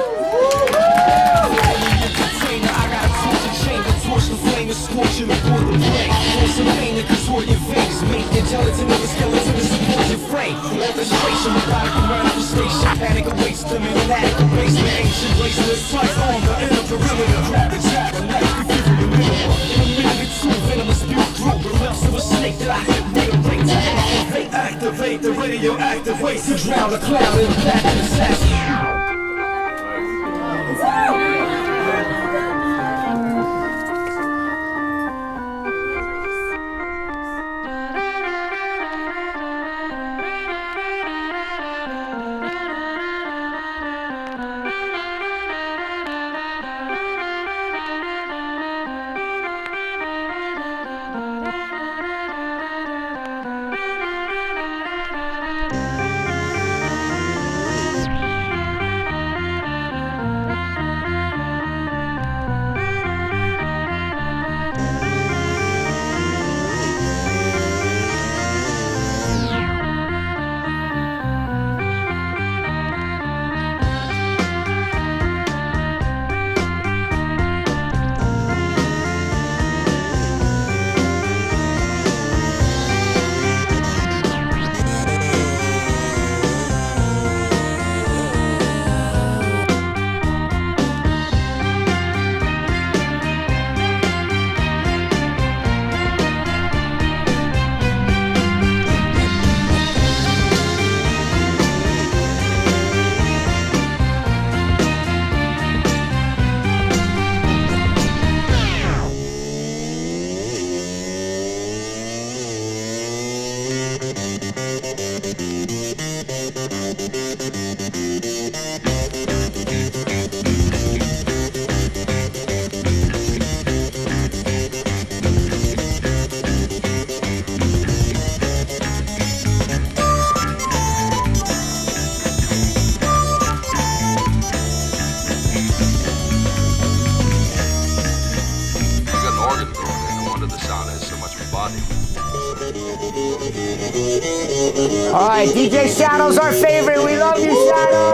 Activate the radio, activate to drown the cloud in the back of the sack. All right, DJ Shadow's our favorite. We love you, Shadow.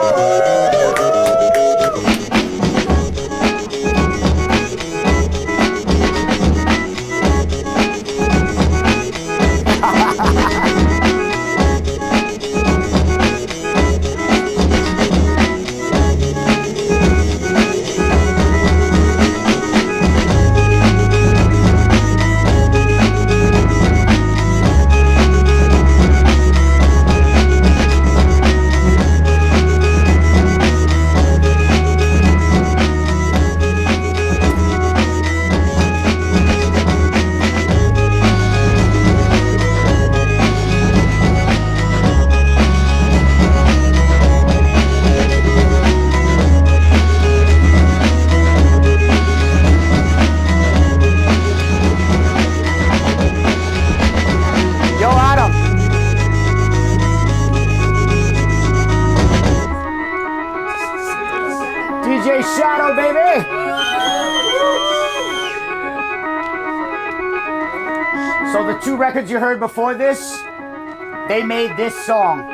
DJ Shadow, baby! So the two records you heard before this, they made this song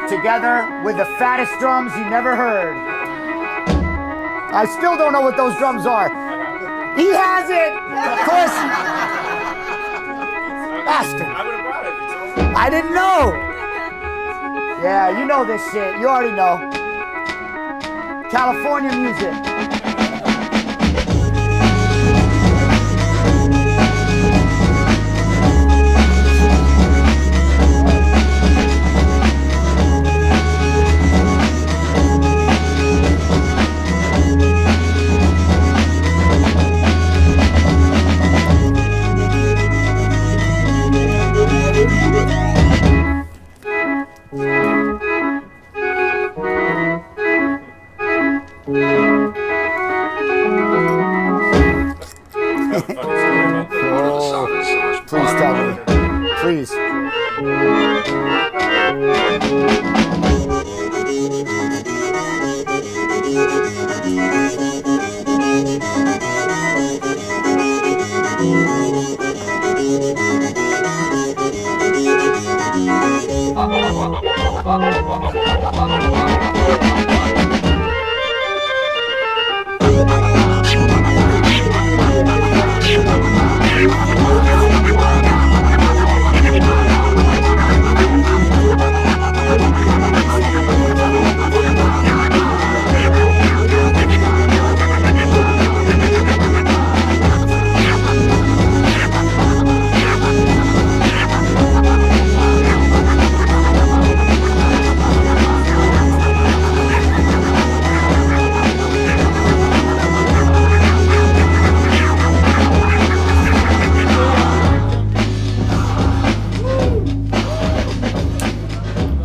together with the fattest drums you never heard. I still don't know what those drums are. He has it! Of course. Ask him. I would have brought it. I didn't know. Yeah, you know this shit. You already know. California music. Please tell me. Please.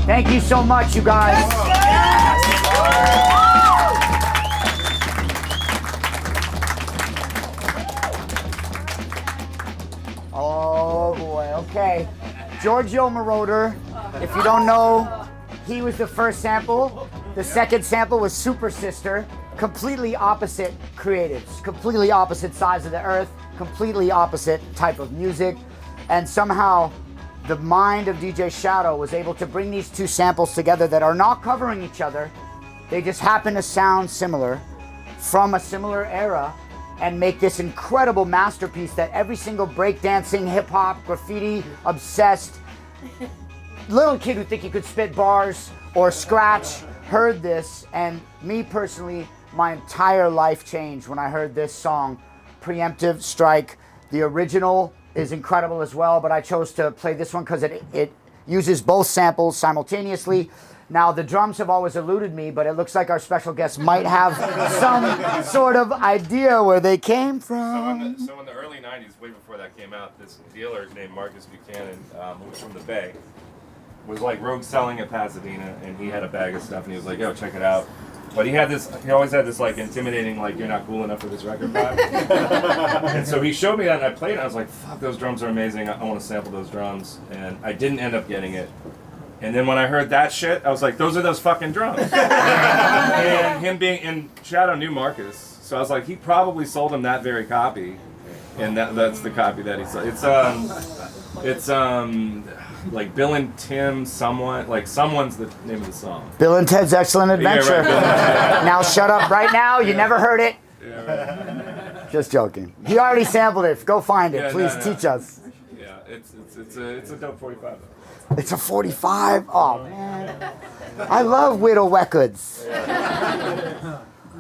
Thank you so much, you guys. Oh boy, okay. Giorgio Moroder, if you don't know, he was the first sample. The second sample was Super Sister. Completely opposite creatives, completely opposite sides of the earth, completely opposite type of music. And somehow the mind of DJ Shadow was able to bring these two samples together that are not covering each other. They just happen to sound similar from a similar era and make this incredible masterpiece that every single breakdancing, hip hop, graffiti, obsessed little kid who think he could spit bars or scratch heard this. And me personally, my entire life changed when I heard this song, Preemptive Strike. The original is incredible as well, but I chose to play this one because it uses both samples simultaneously. Now, the drums have always eluded me, but it looks like our special guest might have some sort of idea where they came from. So in the early 90s, way before that came out, this dealer named Marcus Buchanan, who was from the Bay, was like rogue selling at Pasadena, and he had a bag of stuff, and he was like, yo, check it out. But he always had this like intimidating, like, you're not cool enough for this record vibe. And so he showed me that, and I played it, and I was like, fuck, those drums are amazing, I want to sample those drums. And I didn't end up getting it. And then when I heard that shit, I was like, those are those fucking drums. And him being in Shadow knew Marcus, so I was like, he probably sold him that very copy. And that's the copy that he sold. It's like Bill and Tim, someone's the name of the song. Bill and Ted's Excellent Adventure. Yeah, right, Bill and Ted. Now shut up right now. You never heard it. Yeah, right. Just joking. He already sampled it. Go find it. Yeah, Please no. teach us. Yeah, it's a dope 45. It's a 45. Oh man, I love Widow Records.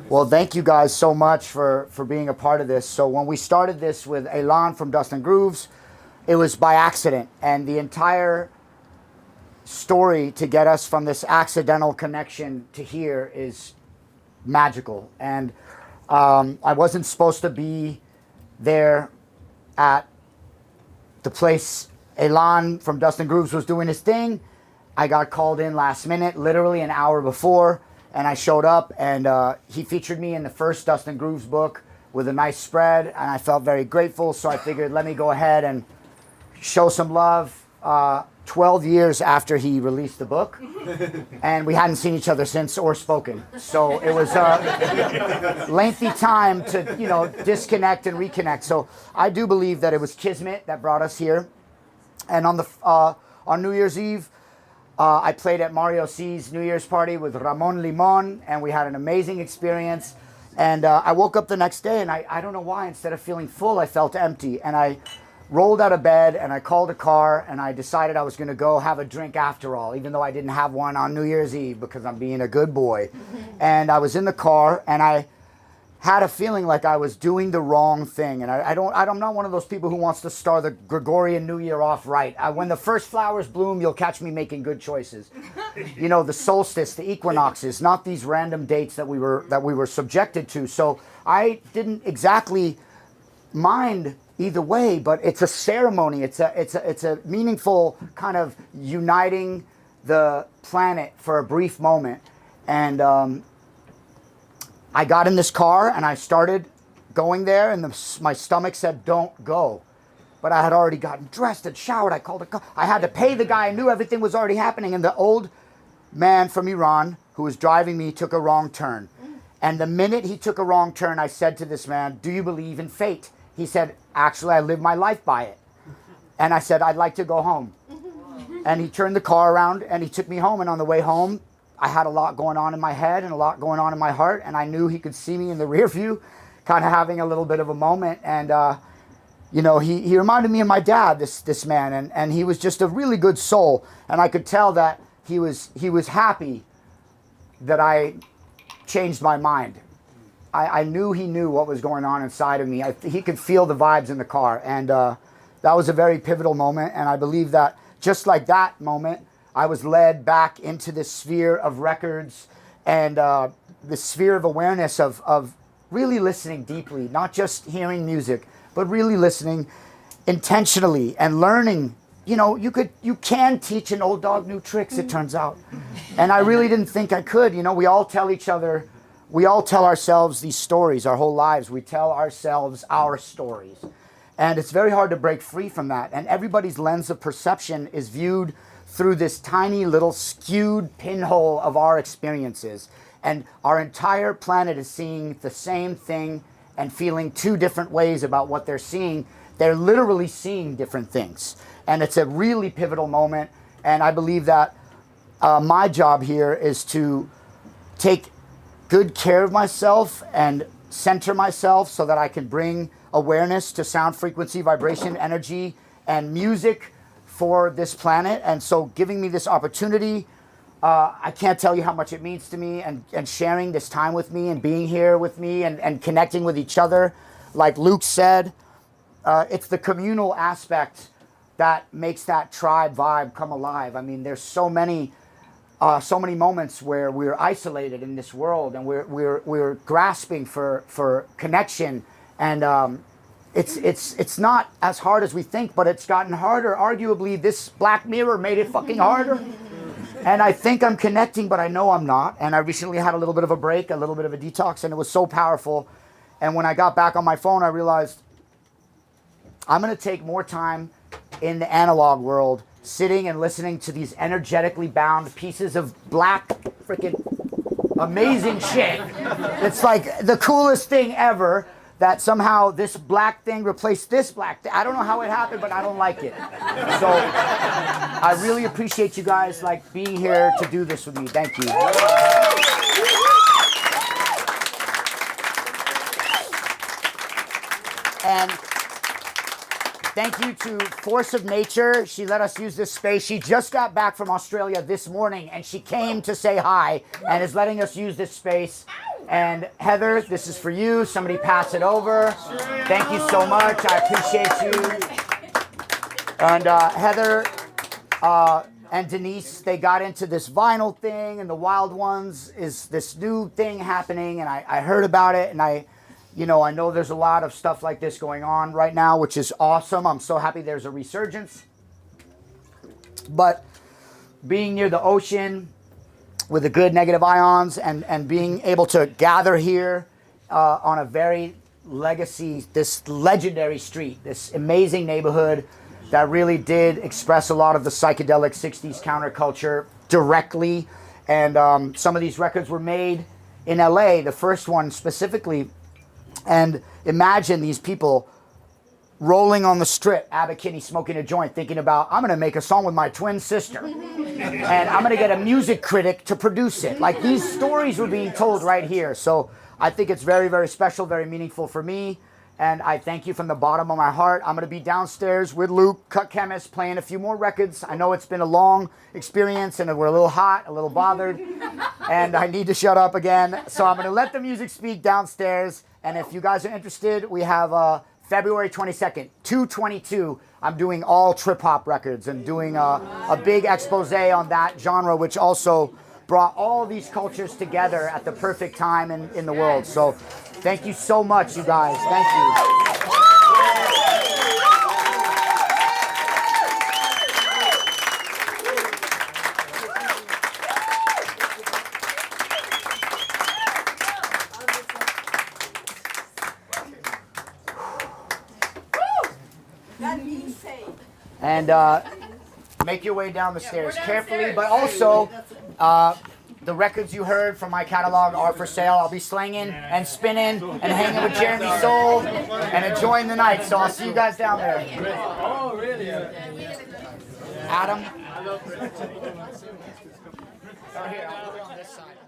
Well, thank you guys so much for being a part of this. So when we started this with Elan from Dust and Grooves, it was by accident, and the entire story to get us from this accidental connection to here is magical. And I wasn't supposed to be there at the place Elan from Dust and Grooves was doing his thing. I got called in last minute, literally an hour before, and I showed up, and he featured me in the first Dust and Grooves book with a nice spread, and I felt very grateful, so I figured let me go ahead and show some love. 12 years after he released the book, and we hadn't seen each other since or spoken. So it was a lengthy time to, disconnect and reconnect. So I do believe that it was Kismet that brought us here. And on New Year's Eve, I played at Mario C's New Year's party with Ramon Limon, and we had an amazing experience. And I woke up the next day, and I don't know why, instead of feeling full, I felt empty. And I rolled out of bed and I called a car and I decided I was going to go have a drink after all, even though I didn't have one on New Year's Eve because I'm being a good boy. And I was in the car and I had a feeling like I was doing the wrong thing. And I'm not one of those people who wants to start the Gregorian New Year off right. When the first flowers bloom, you'll catch me making good choices. You know, the solstice, the equinoxes, not these random dates that we were subjected to. So I didn't exactly mind either way, but it's a ceremony. It's a meaningful kind of uniting the planet for a brief moment. And I got in this car and I started going there, and my stomach said, "Don't go." But I had already gotten dressed and showered. I called a car. I had to pay the guy. I knew everything was already happening. And the old man from Iran who was driving me took a wrong turn. And the minute he took a wrong turn, I said to this man, "Do you believe in fate?" He said, "Actually, I live my life by it." And I said, "I'd like to go home." And he turned the car around and he took me home. And on the way home, I had a lot going on in my head and a lot going on in my heart. And I knew he could see me in the rear view, kind of having a little bit of a moment. And, you know, he reminded me of my dad, this man. And he was just a really good soul. And I could tell that he was happy that I changed my mind. I knew he knew what was going on inside of me. He could feel the vibes in the car. And that was a very pivotal moment. And I believe that just like that moment, I was led back into this sphere of records and this sphere of awareness of really listening deeply, not just hearing music, but really listening intentionally and learning. You know, you can teach an old dog new tricks, it turns out. And I really didn't think I could. You know, we all tell ourselves these stories our whole lives. We tell ourselves our stories. And it's very hard to break free from that. And everybody's lens of perception is viewed through this tiny little skewed pinhole of our experiences. And our entire planet is seeing the same thing and feeling two different ways about what they're seeing. They're literally seeing different things. And it's a really pivotal moment. And I believe that my job here is to take good care of myself and center myself so that I can bring awareness to sound, frequency, vibration, energy, and music for this planet. And so giving me this opportunity, I can't tell you how much it means to me, and sharing this time with me and being here with me and connecting with each other. Like Luke said, it's the communal aspect that makes that tribe vibe come alive. I mean, there's so many moments where we're isolated in this world and we're grasping for connection, and it's not as hard as we think, but it's gotten harder. Arguably, this Black Mirror made it fucking harder. And I think I'm connecting, but I know I'm not. And I recently had a little bit of a break, a little bit of a detox, and it was so powerful. And when I got back on my phone, I realized I'm going to take more time in the analog world, sitting and listening to these energetically bound pieces of black freaking amazing shit. It's like the coolest thing ever, that somehow this black thing replaced this black thing. I don't know how it happened, but I don't like it. So I really appreciate you guys like being here to do this with me. Thank you. And thank you to Force of Nature. She let us use this space. She just got back from Australia this morning, and she came to say hi and is letting us use this space. And Heather, this is for you. Somebody pass it over. Thank you so much. I appreciate you. And Heather and Denise, they got into this vinyl thing, and the Wild Ones is this new thing happening, and I heard about it, and I know there's a lot of stuff like this going on right now, which is awesome. I'm so happy there's a resurgence. But being near the ocean with the good negative ions and being able to gather here on a very this legendary street, this amazing neighborhood that really did express a lot of the psychedelic 60s counterculture directly. And some of these records were made in LA, the first one specifically. And imagine these people rolling on the strip, Abbot Kinney smoking a joint, thinking about, I'm going to make a song with my twin sister. And I'm going to get a music critic to produce it. Like, these stories were being told right here. So I think it's very, very special, very meaningful for me. And I thank you from the bottom of my heart. I'm going to be downstairs with Luke, Cut Chemist, playing a few more records. I know it's been a long experience and we're a little hot, a little bothered, and I need to shut up again. So I'm going to let the music speak downstairs. And if you guys are interested, we have February 22nd, 2/22. I'm doing all trip-hop records and doing a big expose on that genre, which also brought all these cultures together at the perfect time in the world. So thank you so much, you guys. Thank you. And make your way down the stairs carefully, but also the records you heard from my catalog are for sale. I'll be slanging and spinning and hanging with Jeremy Soul and enjoying the night. So I'll see you guys down there. Oh, really? Adam? Oh, here, I'll put it on this side.